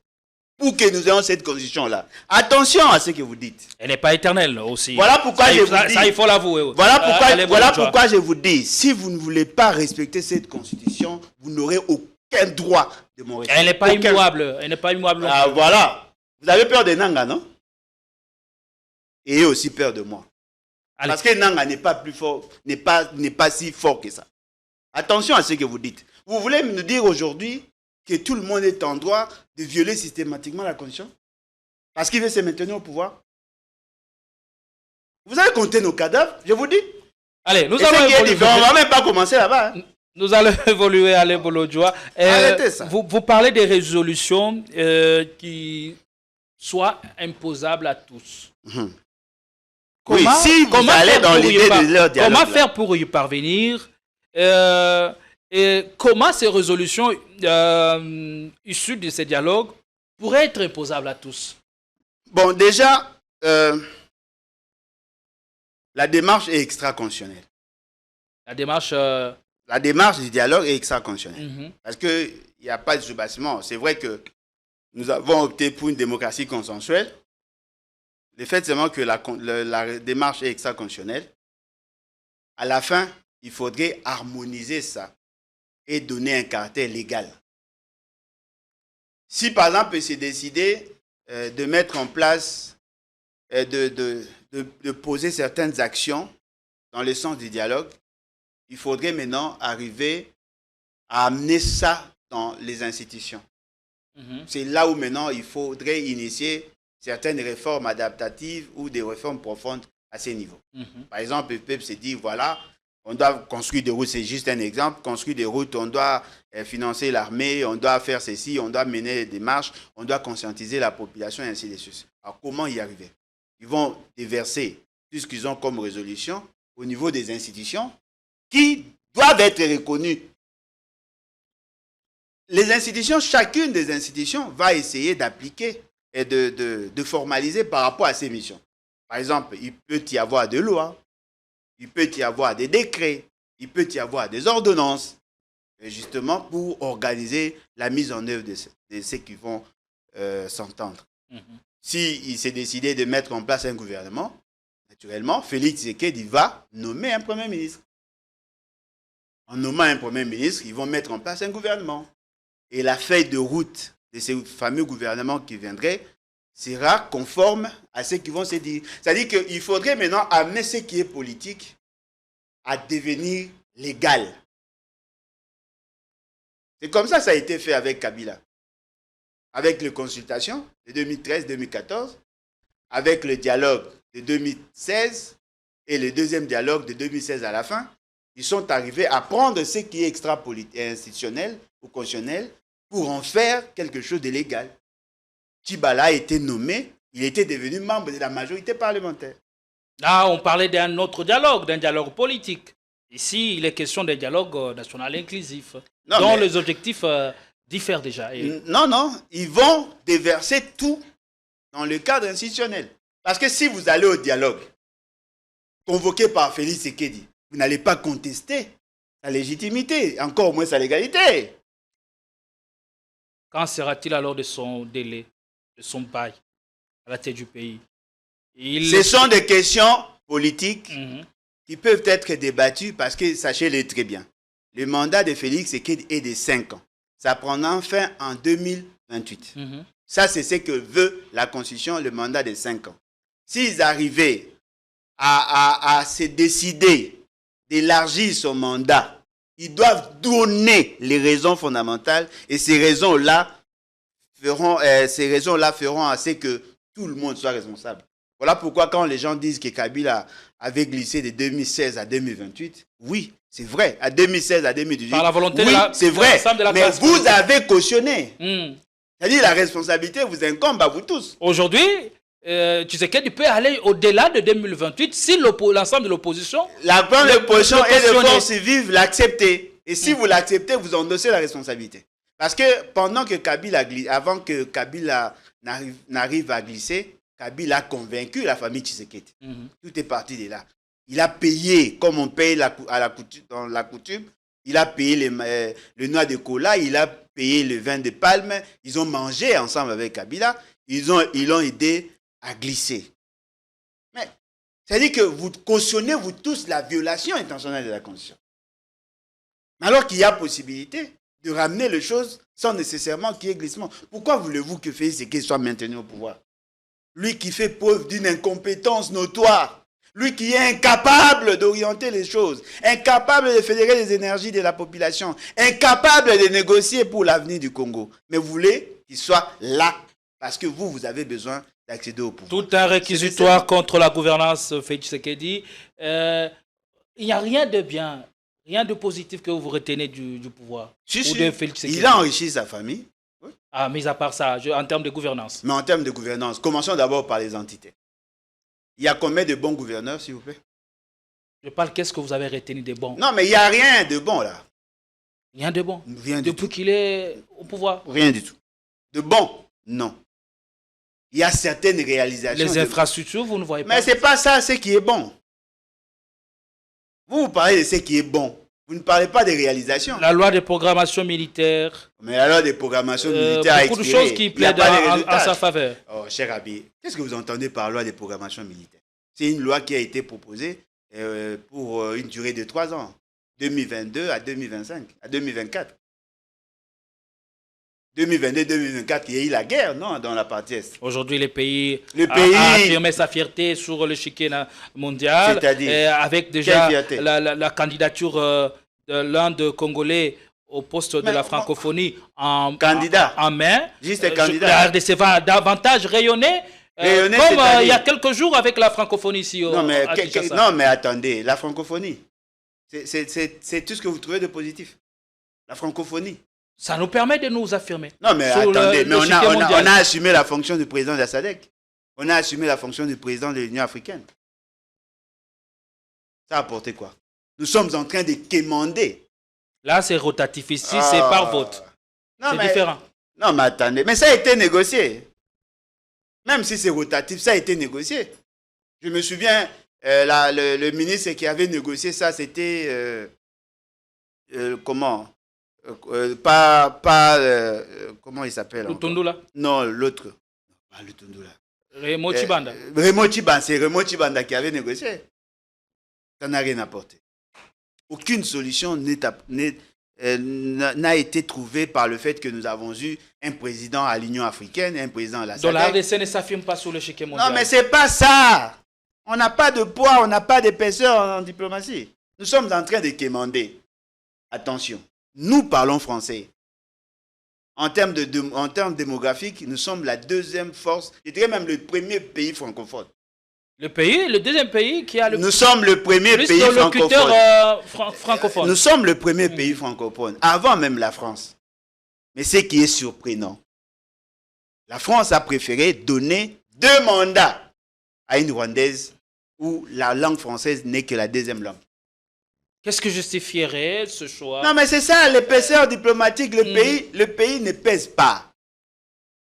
pour que nous ayons cette constitution-là. Attention à ce que vous dites. Elle n'est pas éternelle aussi. Voilà pourquoi je vous dis. Ça, il faut l'avouer. Voilà pourquoi je vous dis, si vous ne voulez pas respecter cette constitution, vous n'aurez aucun droit de mon respect. Elle n'est pas immuable. Elle n'est pas immuable. Ah, voilà. Vous avez peur de Nanga, non? Ayez aussi peur de moi. Allez. Parce que Nanga n'est pas plus fort, n'est pas si fort que ça. Attention à ce que vous dites. Vous voulez nous dire aujourd'hui que tout le monde est en droit de violer systématiquement la constitution? Parce qu'il veut se maintenir au pouvoir? Vous allez compter nos cadavres, je vous dis. Allez, nous allons évoluer. On ne va même pas commencer là-bas. Hein. Nous allons évoluer, allez, Bolodjoa. Arrêtez ça. Vous parlez des résolutions qui soient imposables à tous. Oui, si vous allez dans l'idée de leur dialogue. Comment faire pour y parvenir et comment ces résolutions issues de ces dialogues pourraient être imposables à tous? Bon, déjà, la démarche est extra-constitutionnelle. La démarche du dialogue est extra-constitutionnelle. Parce qu'il n'y a pas de soubassement. C'est vrai que nous avons opté pour une démocratie consensuelle. Le fait seulement que la démarche est extra-constitutionnelle. À la fin, il faudrait harmoniser ça et donner un caractère légal. Si par exemple c'est décidé de mettre en place, de poser certaines actions dans le sens du dialogue, il faudrait maintenant arriver à amener ça dans les institutions. C'est là où maintenant il faudrait initier certaines réformes adaptatives ou des réformes profondes à ces niveaux. Par exemple, le peuple s'est dit, voilà, on doit construire des routes, c'est juste un exemple, construire des routes, on doit financer l'armée, on doit faire ceci, on doit mener des démarches, on doit conscientiser la population et ainsi de suite. Alors comment y arriver? Ils vont déverser tout ce qu'ils ont comme résolution au niveau des institutions qui doivent être reconnues. Les institutions, chacune des institutions va essayer d'appliquer et de formaliser par rapport à ses missions. Par exemple, il peut y avoir des lois, il peut y avoir des décrets, il peut y avoir des ordonnances, justement pour organiser la mise en œuvre de ceux qui vont s'entendre. S'il s'est décidé de mettre en place un gouvernement, naturellement, Félix Tshisekedi va nommer un Premier ministre. En nommant un Premier ministre, ils vont mettre en place un gouvernement. Et la feuille de route de ces fameux gouvernements qui viendraient sera conforme à ce qu'ils vont se dire. C'est-à-dire qu'il faudrait maintenant amener ce qui est politique à devenir légal. C'est comme ça que ça a été fait avec Kabila. Avec les consultations de 2013-2014, avec le dialogue de 2016 et le deuxième dialogue de 2016 à la fin, ils sont arrivés à prendre ce qui est extra-institutionnel ou constitutionnel pour en faire quelque chose de légal. Tchibala a été nommé, il était devenu membre de la majorité parlementaire. Là, on parlait d'un autre dialogue, d'un dialogue politique. Ici, il est question d'un dialogue national inclusif, dont les objectifs diffèrent déjà. Non, ils vont déverser tout dans le cadre institutionnel. Parce que si vous allez au dialogue, convoqué par Félix Tshisekedi, vous n'allez pas contester sa légitimité, encore moins sa légalité. Quand sera-t-il alors de son délai, de son bail à la tête du pays? Ce sont des questions politiques qui peuvent être débattues parce que, sachez-le très bien, le mandat de Félix Tshisekedi est de 5 ans. Ça prendra fin en 2028. Ça, c'est ce que veut la Constitution, le mandat de 5 ans. S'ils arrivaient à se décider d'élargir son mandat, ils doivent donner les raisons fondamentales et ces raisons-là feront à ce que tout le monde soit responsable. Voilà pourquoi quand les gens disent que Kabila avait glissé de 2016 à 2028, oui, c'est vrai, à 2016 à 2018, par la volonté oui, c'est vrai, mais vous avez cautionné. C'est-à-dire la responsabilité vous incombe à vous tous. Aujourd'hui, Tshisekedi peut aller au-delà de 2028 si l'ensemble de l'opposition... La grande opposition et les forces vives l'accepter. Et si vous l'acceptez, vous endossez la responsabilité. Parce que pendant que Kabila glisse, avant que Kabila n'arrive à glisser, Kabila a convaincu la famille Tshisekedi. Tout est parti de là. Il a payé, comme on paye dans la coutume, il a payé le noix de cola, il a payé le vin de palme. Ils ont mangé ensemble avec Kabila. Ils l'ont aidé à glisser. Mais, c'est-à-dire que vous cautionnez, vous tous, la violation intentionnelle de la Constitution. Alors qu'il y a possibilité de ramener les choses sans nécessairement qu'il y ait glissement. Pourquoi voulez-vous que Félix Tshisekedi soit maintenu au pouvoir? Lui qui fait preuve d'une incompétence notoire. Lui qui est incapable d'orienter les choses, incapable de fédérer les énergies de la population, incapable de négocier pour l'avenir du Congo. Mais vous voulez qu'il soit là, parce que vous avez besoin d'accéder au pouvoir. Tout un réquisitoire contre la gouvernance Félix Tshisekedi. Il n'y a rien de bien, rien de positif que vous retenez du pouvoir. De Félix Tshisekedi. Il a enrichi sa famille. Oui. Ah, mis à part ça, en termes de gouvernance. Mais en termes de gouvernance, commençons d'abord par les entités. Il y a combien de bons gouverneurs, s'il vous plaît? Je parle, qu'est-ce que vous avez retenu de bon? Non, mais il n'y a rien de bon, là. Rien de bon? Rien du tout. Depuis qu'il est au pouvoir? Rien du tout. De bon? Non. Il y a certaines réalisations. Les infrastructures, vous ne voyez pas? Mais ce n'est pas ça, ce qui est bon. Vous parlez de ce qui est bon. Vous ne parlez pas des réalisations. La loi de programmation militaire. Mais la loi de programmation militaire a expiré. Beaucoup de choses qui plaident en sa faveur. Oh, cher Abi, qu'est-ce que vous entendez par loi de programmation militaire? C'est une loi qui a été proposée pour une durée de 3 ans. 2022 à 2025, à 2024. 2022-2024, il y a eu la guerre, non, dans la partie Est. Aujourd'hui, le pays a affirmé sa fierté sur l'échiquier mondial. C'est-à-dire avec déjà la candidature de l'un des Congolais au poste de la francophonie en main. Juste candidat. La RDC va davantage rayonner. Comme il y a quelques jours avec la francophonie ici. Non, mais attendez, la francophonie, c'est tout ce que vous trouvez de positif. La francophonie. Ça nous permet de nous affirmer. Non, mais attendez, mais on a assumé la fonction du président de la SADC. On a assumé la fonction du président de l'Union africaine. Ça a apporté quoi? Nous sommes en train de quémander. Là, c'est rotatif. Ici, c'est par vote. C'est différent. Non, mais attendez, mais ça a été négocié. Même si c'est rotatif, ça a été négocié. Je me souviens, le ministre qui avait négocié ça, c'était... comment? Comment il s'appelle? Lutundula? Non, l'autre. Pas Lutundula. Raymond Tshibanda. C'est Raymond Tshibanda qui avait négocié. Ça n'a rien apporté. Aucune solution n'a été trouvée par le fait que nous avons eu un président à l'Union africaine et un président à la SADC. Donc la RDC ne s'affirme pas sur l'échiquier mondial. Non, mais c'est pas ça. On n'a pas de poids, on n'a pas d'épaisseur en diplomatie. Nous sommes en train de quémander. Attention. Nous parlons français. En termes démographiques, nous sommes la deuxième force, je dirais même le premier pays francophone. Le deuxième pays qui a le... Nous sommes le premier pays francophone. Nous sommes le premier pays francophone, avant même la France. Mais ce qui est surprenant, la France a préféré donner 2 mandats à une Rwandaise où la langue française n'est que la deuxième langue. Qu'est-ce que justifierait ce choix? Non, mais c'est ça, l'épaisseur diplomatique. Le pays ne pèse pas.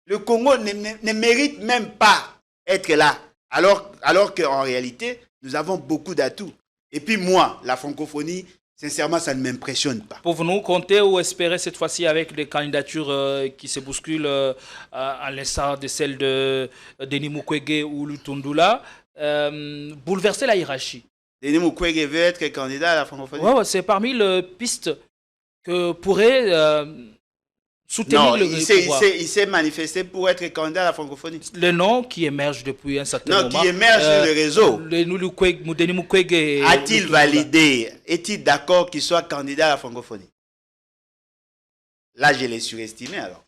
Le Congo ne mérite même pas être là. Alors qu'en réalité, nous avons beaucoup d'atouts. Et puis moi, la francophonie, sincèrement, ça ne m'impressionne pas. Pouvons-nous compter ou espérer cette fois-ci avec des candidatures qui se bousculent à l'instar de celle de Denis Mukwege ou Lutundula, bouleverser la hiérarchie? Denis Mukwege veut être candidat à la francophonie. Oui, c'est parmi les pistes que pourrait soutenir le pouvoir. Il s'est manifesté pour être candidat à la francophonie. Le nom qui émerge depuis un certain moment. Non, qui émerge sur le réseau. Denis Mukwege a-t-il validé, est-il d'accord qu'il soit candidat à la francophonie? Là, je l'ai surestimé alors.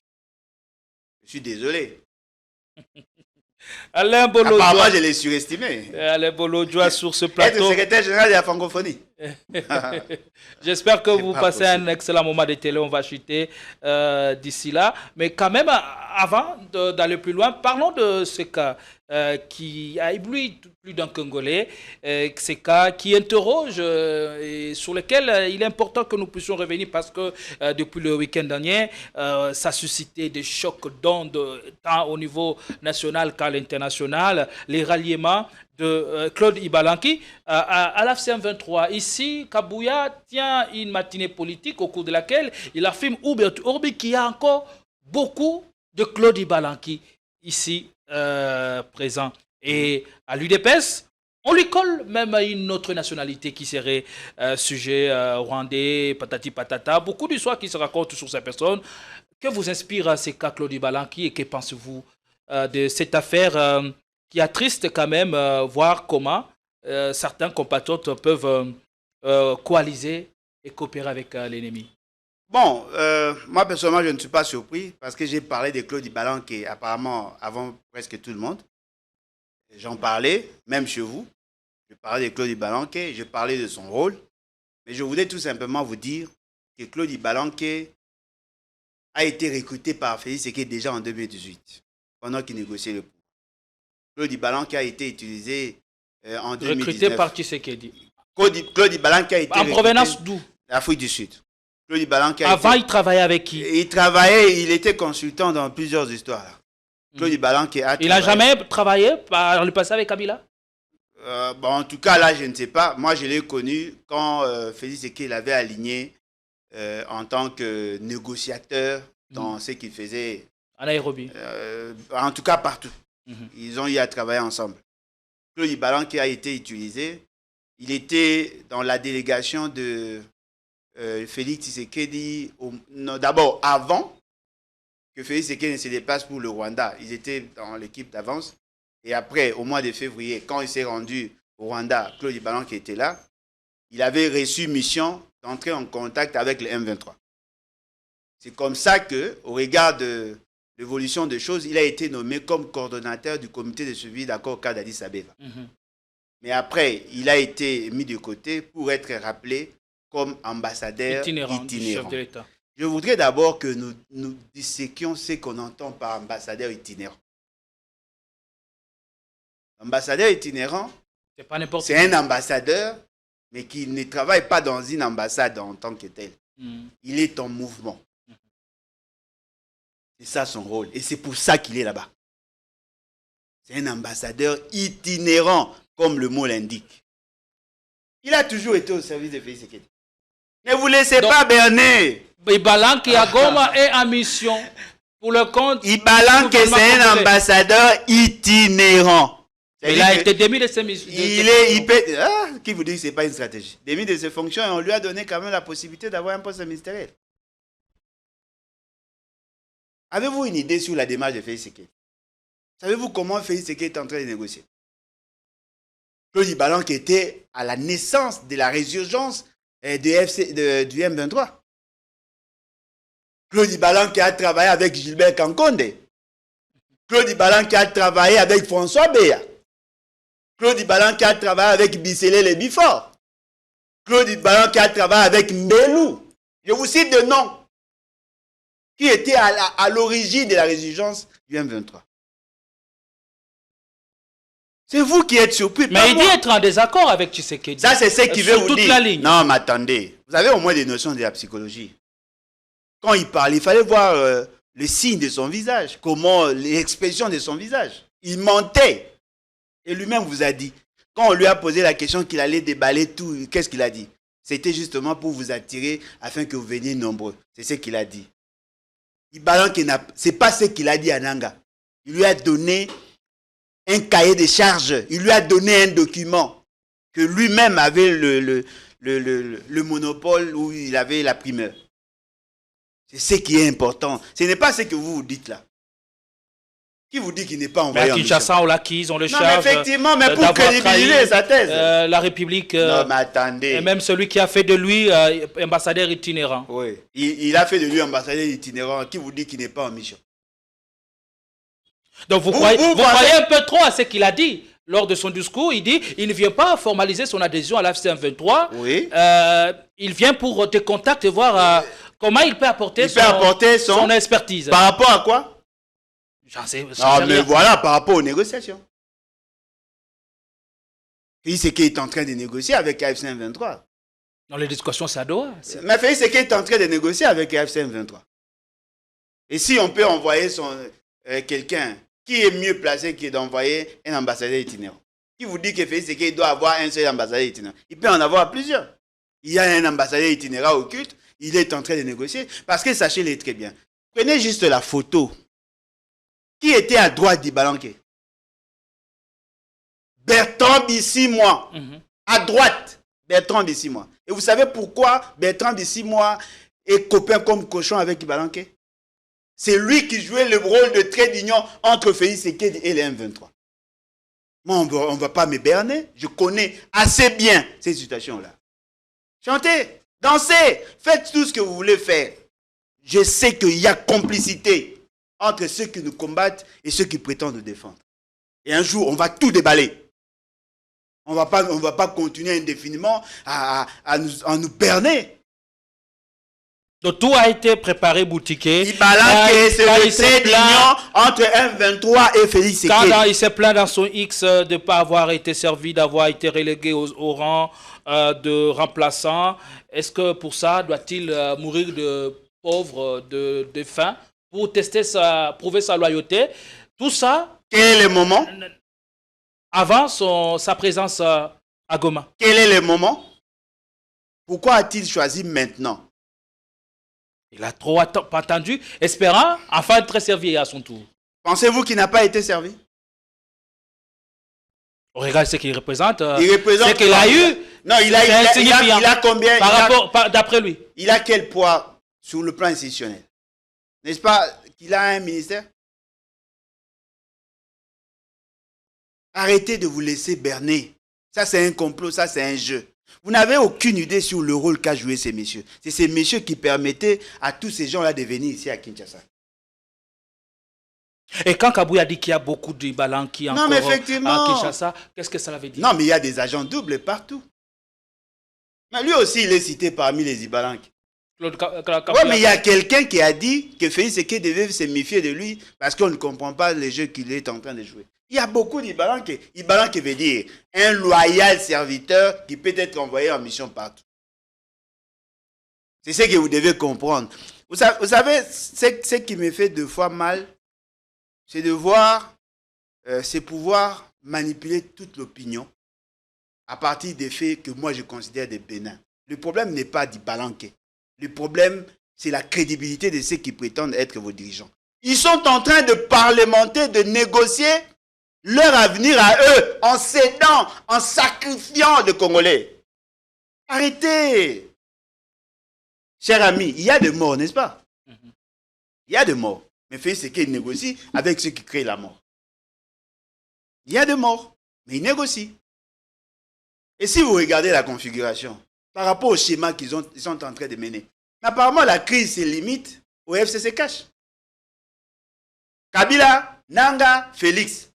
Je suis désolé. Alain Bolodjoa. Apparemment, je l'ai surestimé. Alain Bolodjoa sur ce plateau. Être secrétaire général de la francophonie. J'espère que vous passez un excellent moment de télé. On va chuter d'ici là. Mais quand même, avant d'aller plus loin, parlons de ce cas qui a ébloui plus d'un Congolais. Ces cas qui interrogent et sur lesquels il est important que nous puissions revenir parce que depuis le week-end dernier, ça a suscité des chocs d'ondes tant au niveau national qu'à l'international. Les ralliements de Claude Ibalanki à la FCM23. Ici, Kabouya tient une matinée politique au cours de laquelle il affirme Ourbi qu'il y a encore beaucoup de Claude Ibalanki ici présent. Et à l'UDPS, on lui colle même une autre nationalité qui serait sujet rwandais, patati patata. Beaucoup d'histoires qui se racontent sur sa personne. Que vous inspire ces cas Claude Ibalanki et que pensez-vous de cette affaire qui attriste quand même voir comment certains compatriotes peuvent coaliser et coopérer avec l'ennemi? Bon, moi personnellement, je ne suis pas surpris parce que j'ai parlé de Claude Ibalanki apparemment avant presque tout le monde. J'en parlais, même chez vous. Je parlais de Claude Ibalanki, je parlais de son rôle. Mais je voulais tout simplement vous dire que Claude Ibalanki a été recruté par Félix Tshisekedi déjà en 2018, pendant qu'il négociait le pouvoir. Claude Ibalanki a été utilisé en 2019. Recruté par Tshisekedi. Claude Ibalanki a été en provenance d'où? L'Afrique du Sud. Claude Ibalanki avant, il travaillait avec qui? Il était consultant dans plusieurs histoires. Claude Ibalanki a Il n'a jamais travaillé par le passé avec Kabila? Bon, en tout cas, là, je ne sais pas. Moi, je l'ai connu quand Félix Tshisekedi l'avait aligné en tant que négociateur dans ce qu'il faisait. En Nairobi. En tout cas, partout. Ils ont eu à travailler ensemble. Claude Ibalanki a été utilisé. Il était dans la délégation de Félix Tshisekedi. D'abord, avant que Félix Tshisekedi ne se déplace pour le Rwanda, ils étaient dans l'équipe d'avance. Et après, au mois de février, quand il s'est rendu au Rwanda, Claude Ibalanki était là. Il avait reçu mission d'entrer en contact avec le M23. C'est comme ça que, au regard de l'évolution des choses, il a été nommé comme coordonnateur du comité de suivi d'accord cadre d'Addis Abeba. Mais après, il a été mis de côté pour être rappelé comme ambassadeur itinérant. Du chef de l'État. Je voudrais d'abord que nous disséquions ce qu'on entend par ambassadeur itinérant. Ambassadeur itinérant, c'est un ambassadeur, mais qui ne travaille pas dans une ambassade en tant que tel. Il est en mouvement. C'est ça son rôle. Et c'est pour ça qu'il est là-bas. C'est un ambassadeur itinérant, comme le mot l'indique. Il a toujours été au service de Félix Tshisekedi. Ne vous laissez pas berner. Ibalanki à Goma est en mission pour le compte. Ibalanki, c'est un ambassadeur itinérant. Il a été démis de ses missions. Qui vous dit que ce n'est pas une stratégie? Démis de ses fonctions et on lui a donné quand même la possibilité d'avoir un poste ministériel. Avez-vous une idée sur la démarche de Félix Tshisekedi? Savez-vous comment Félix Tshisekedi est en train de négocier? Claude Ibalanki était à la naissance de la résurgence du M23. Claude Ibalanki a travaillé avec Gilbert Kankonde. Claude Ibalanki a travaillé avec François Beya. Claude Ibalanki a travaillé avec Bisselé Le Bifort. Claude Ibalanki a travaillé avec Mbelou. Je vous cite de noms qui étaient à l'origine de la résurgence du M23. C'est vous qui êtes surpris. Mais il dit être en désaccord avec Tshisekedi. Ça, c'est ce qu'il veut vous dire. La ligne. Non, mais attendez. Vous avez au moins des notions de la psychologie. Quand il parle, il fallait voir le signe de son visage, comment l'expression de son visage. Il mentait. Et lui-même vous a dit. Quand on lui a posé la question qu'il allait déballer tout, qu'est-ce qu'il a dit? C'était justement pour vous attirer afin que vous veniez nombreux. C'est ce qu'il a dit. Ibalanki, ce n'est pas ce qu'il a dit à Nanga. Il lui a donné un cahier de charges. Il lui a donné un document que lui-même avait le monopole où il avait la primeur. C'est ce qui est important. Ce n'est pas ce que vous dites là. Qui vous dit qu'il n'est pas envoyé en mission? Kinshasa, on l'acquise, on le charge. Non, mais effectivement, mais pour crédibiliser sa thèse. La République. Non, mais attendez. Et même celui qui a fait de lui ambassadeur itinérant. Oui, il a fait de lui ambassadeur itinérant. Qui vous dit qu'il n'est pas en mission? Donc vous croyez un peu trop à ce qu'il a dit. Lors de son discours, il dit il ne vient pas formaliser son adhésion à l'AFC M23. Oui. Il vient pour des contacts et voir comment il peut apporter son expertise. Par rapport à quoi? Non, mais voilà, par rapport aux négociations. Félix Tshisekedi est en train de négocier avec AFC M23. Dans les discussions, c'est à Doha. Mais Félix Tshisekedi est en train de négocier avec AFC M23. Et si on peut envoyer quelqu'un qui est mieux placé que d'envoyer un ambassadeur itinérant? Qui vous dit que Félix Tshisekedi doit avoir un seul ambassadeur itinérant? Il peut en avoir plusieurs. Il y a un ambassadeur itinérant au culte, il est en train de négocier. Parce que sachez-le très bien. Prenez juste la photo. Qui était à droite d'Ibalanke? Bertrand Bissimois. À droite, Bertrand Bissimois. Et vous savez pourquoi Bertrand Bissimois est copain comme cochon avec Ibalanke? C'est lui qui jouait le rôle de trait d'union entre Félix Tshisekedi et les M23. Moi, on ne va pas me berner. Je connais assez bien ces situations-là. Chantez, dansez, faites tout ce que vous voulez faire. Je sais qu'il y a complicité entre ceux qui nous combattent et ceux qui prétendent nous défendre. Et un jour, on va tout déballer. On va pas continuer indéfiniment à nous berner. Donc tout a été préparé, boutiqué. Ibalanke, c'est le trait d'union entre M23 et Félix Tshisekedi. Quand il s'est plaint dans son X de ne pas avoir été servi, d'avoir été relégué au rang de remplaçant, est-ce que pour ça, doit-il mourir de pauvre, de faim, pour prouver sa loyauté? Tout ça... Quel est le moment? Avant sa présence à Goma. Quel est le moment? Pourquoi a-t-il choisi maintenant? Il a trop attendu, espérant enfin être servi à son tour. Pensez-vous qu'il n'a pas été servi? On regarde ce qu'il représente. Il représente ce qu'il a eu. Non, il a combien? D'après lui. Il a quel poids sur le plan institutionnel? N'est-ce pas qu'il a un ministère? Arrêtez de vous laisser berner. Ça, c'est un complot, ça, c'est un jeu. Vous n'avez aucune idée sur le rôle qu'a joué ces messieurs. C'est ces messieurs qui permettaient à tous ces gens-là de venir ici à Kinshasa. Et quand Kabouya a dit qu'il y a beaucoup de Ibalan qui encore à Kinshasa, qu'est-ce que ça veut dire? Non, mais il y a des agents doubles partout. Mais lui aussi, il est cité parmi les Ibalanques. Oui, mais il y a quelqu'un qui a dit que Félix Tshisekedi devait se méfier de lui parce qu'on ne comprend pas les jeux qu'il est en train de jouer. Il y a beaucoup d'Ibalanques. Ibalanque veut dire un loyal serviteur qui peut être envoyé en mission partout. C'est ce que vous devez comprendre. Vous savez, ce qui me fait deux fois mal, c'est de voir ces pouvoirs manipuler toute l'opinion à partir des faits que moi je considère des bénins. Le problème n'est pas d'Ibalanque. Le problème, c'est la crédibilité de ceux qui prétendent être vos dirigeants. Ils sont en train de parlementer, de négocier leur avenir à eux, en cédant, en sacrifiant les Congolais. Arrêtez. Cher ami, il y a des morts, n'est-ce pas? Il y a des morts. Mais Félix Tshisekedi négocie avec ceux qui créent la mort. Il y a des morts, mais ils négocient. Et si vous regardez la configuration, par rapport au schéma qu'ils sont en train de mener, apparemment la crise se limite au FCC Cash. Kabila, Nanga, Félix.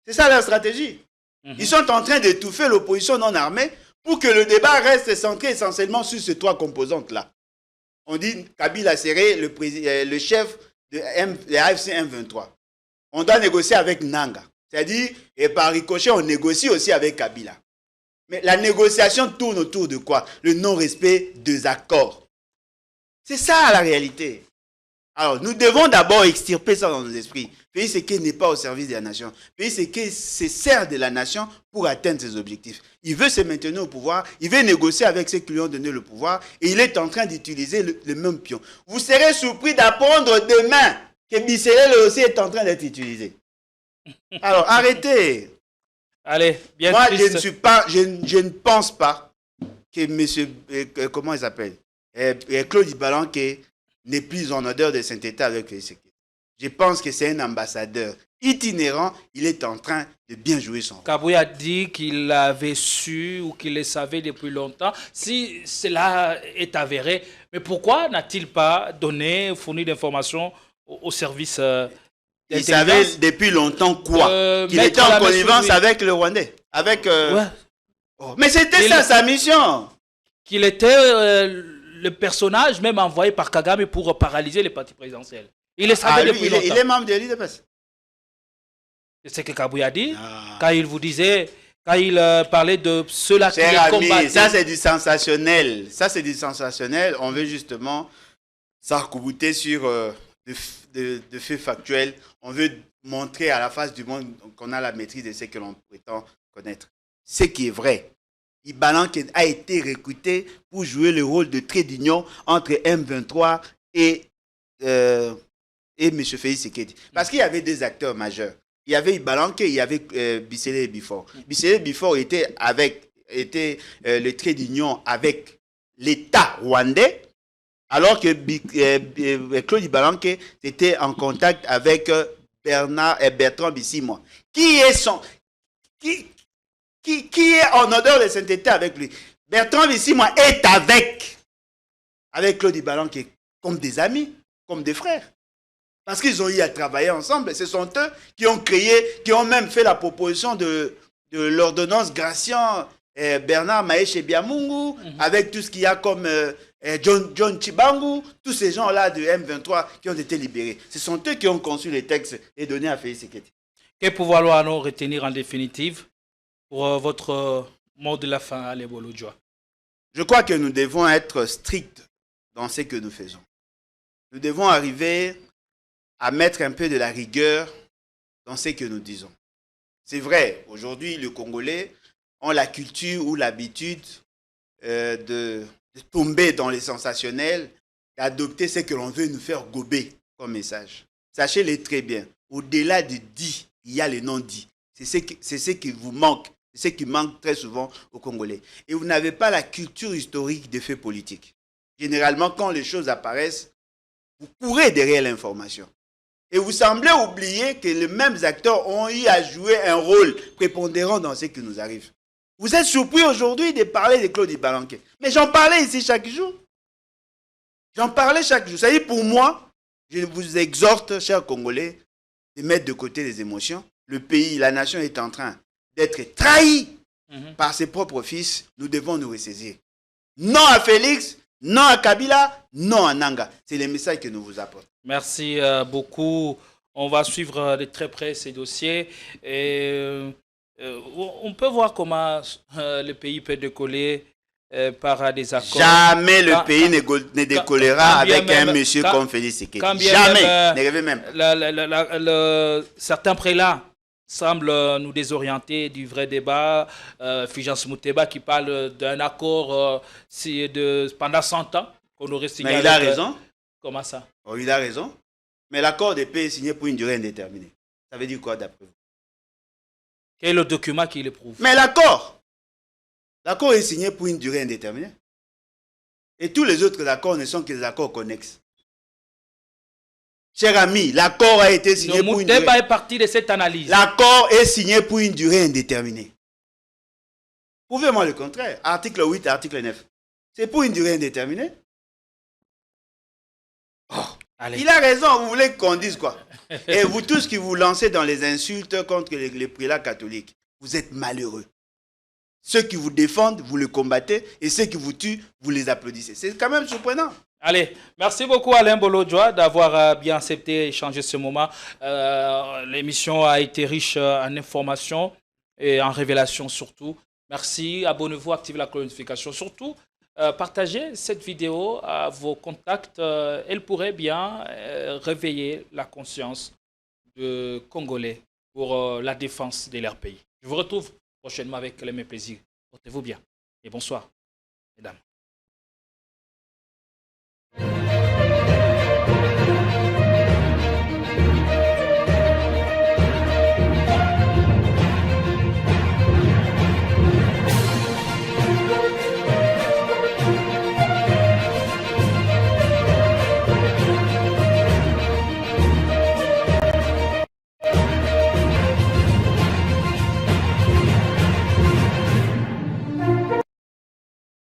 C'est ça leur stratégie. Ils sont en train d'étouffer l'opposition non armée pour que le débat reste centré essentiellement sur ces trois composantes-là. On dit Kabila serait le chef de l'AFC M23. On doit négocier avec Nanga. C'est-à-dire, et par ricochet, on négocie aussi avec Kabila. Mais la négociation tourne autour de quoi? Le non-respect des accords. C'est ça la réalité. Alors, nous devons d'abord extirper ça dans nos esprits. Félix Tshisekedi n'est pas au service de la nation. Félix Tshisekedi se sert de la nation pour atteindre ses objectifs. Il veut se maintenir au pouvoir, il veut négocier avec ceux qui lui ont donné le pouvoir et il est en train d'utiliser le même pion. Vous serez surpris d'apprendre demain que Bisselel aussi est en train d'être utilisé. Alors, arrêtez. Allez, bien. Moi, je ne pense pas que monsieur, comment il s'appelle, Claude Ibalanke n'est plus en odeur de sainteté avec Félix Tshisekedi. Je pense que c'est un ambassadeur itinérant. Il est en train de bien jouer son rôle. Kabouya a dit qu'il l'avait su ou qu'il le savait depuis longtemps. Si cela est avéré, mais pourquoi n'a-t-il pas fourni d'informations au service il savait depuis longtemps quoi? Qu'il était en connivence avec le Rwandais. Ouais. Oh. Mais c'était ça sa mission. Qu'il était le personnage même envoyé par Kagame pour paralyser les partis présidentiels. Il le savait depuis longtemps. Il est membre de l'UDPS. C'est ce que Kabouya a dit quand il vous disait, quand il parlait de ceux-là qui les combattaient. Ça c'est du sensationnel. Ça c'est du sensationnel. On veut justement s'arc-bouter sur de faits factuels. On veut montrer à la face du monde qu'on a la maîtrise de ce que l'on prétend connaître. Ce qui est vrai. Ibalanke a été recruté pour jouer le rôle de trait d'union entre M23 et M. Félix Sekedi. Parce qu'il y avait deux acteurs majeurs. Il y avait Ibalanke et il y avait Bisele Bifor. Bisele Bifor était le trait d'union avec l'État rwandais, alors que Claude Ibalanke était en contact avec Bertrand Bisimwa. Qui est en odeur de sainteté avec lui? Bertrand Bisimwa est avec Claude Ibalanke comme des amis, comme des frères. Parce qu'ils ont eu à travailler ensemble. Ce sont eux qui ont même fait la proposition de l'ordonnance graciant Bernard Maeshe Biamungu, avec tout ce qu'il y a comme John Chibangu, tous ces gens-là de M23 qui ont été libérés. Ce sont eux qui ont conçu les textes et donné à Félix Sekedi. Que pouvons-nous retenir en définitive pour votre mot de la fin, Alain Bolojwa? Je crois que nous devons être stricts dans ce que nous faisons. Nous devons arriver à mettre un peu de la rigueur dans ce que nous disons. C'est vrai, aujourd'hui, les Congolais ont la culture ou l'habitude de tomber dans les sensationnels, d'adopter ce que l'on veut nous faire gober comme message. Sachez-le très bien, au-delà du dit, il y a le non-dit. C'est ce qui vous manque, c'est ce qui manque très souvent aux Congolais. Et vous n'avez pas la culture historique des faits politiques. Généralement, quand les choses apparaissent, vous courez derrière l'information. Et vous semblez oublier que les mêmes acteurs ont eu à jouer un rôle prépondérant dans ce qui nous arrive. Vous êtes surpris aujourd'hui de parler de Claude Ibalanke. Mais j'en parlais ici chaque jour. J'en parlais chaque jour. C'est-à-dire pour moi, je vous exhorte, chers Congolais, de mettre de côté les émotions. Le pays, la nation est en train d'être trahi par ses propres fils. Nous devons nous ressaisir. Non à Félix, non à Kabila, non à Nanga. C'est le message que nous vous apportons. Merci beaucoup. On va suivre de très près ces dossiers. Et, on peut voir comment le pays peut décoller par des accords. Jamais le pays ne décollera avec un monsieur comme Félix Sekedi. Jamais. Certains prélats semblent nous désorienter du vrai débat. Fulgence Muteba qui parle d'un accord pendant 100 ans qu'on aurait signé. Mais il a raison. Comment ça? Oh, il a raison. Mais l'accord de paix est signé pour une durée indéterminée. Ça veut dire quoi d'après vous? Quel est le document qui le prouve? Mais l'accord est signé pour une durée indéterminée. Et tous les autres accords ne sont que des accords connexes. Cher ami, l'accord a été signé pour une durée... Muteba est parti de cette analyse. L'accord est signé pour une durée indéterminée. Prouvez-moi le contraire. Article 8, article 9. C'est pour une durée indéterminée. Oh, il a raison, vous voulez qu'on dise quoi? Et vous tous qui vous lancez dans les insultes contre les prélats catholiques, vous êtes malheureux. Ceux qui vous défendent, vous les combattez, et ceux qui vous tuent, vous les applaudissez. C'est quand même surprenant. Allez, merci beaucoup Alain Bolojwa d'avoir bien accepté échanger ce moment. L'émission a été riche en informations et en révélations surtout. Merci, abonnez-vous, activez la notification. Surtout, partagez cette vidéo à vos contacts. Elle pourrait bien réveiller la conscience de Congolais pour la défense de leur pays. Je vous retrouve prochainement avec les mêmes plaisirs. Portez-vous bien et bonsoir, mesdames.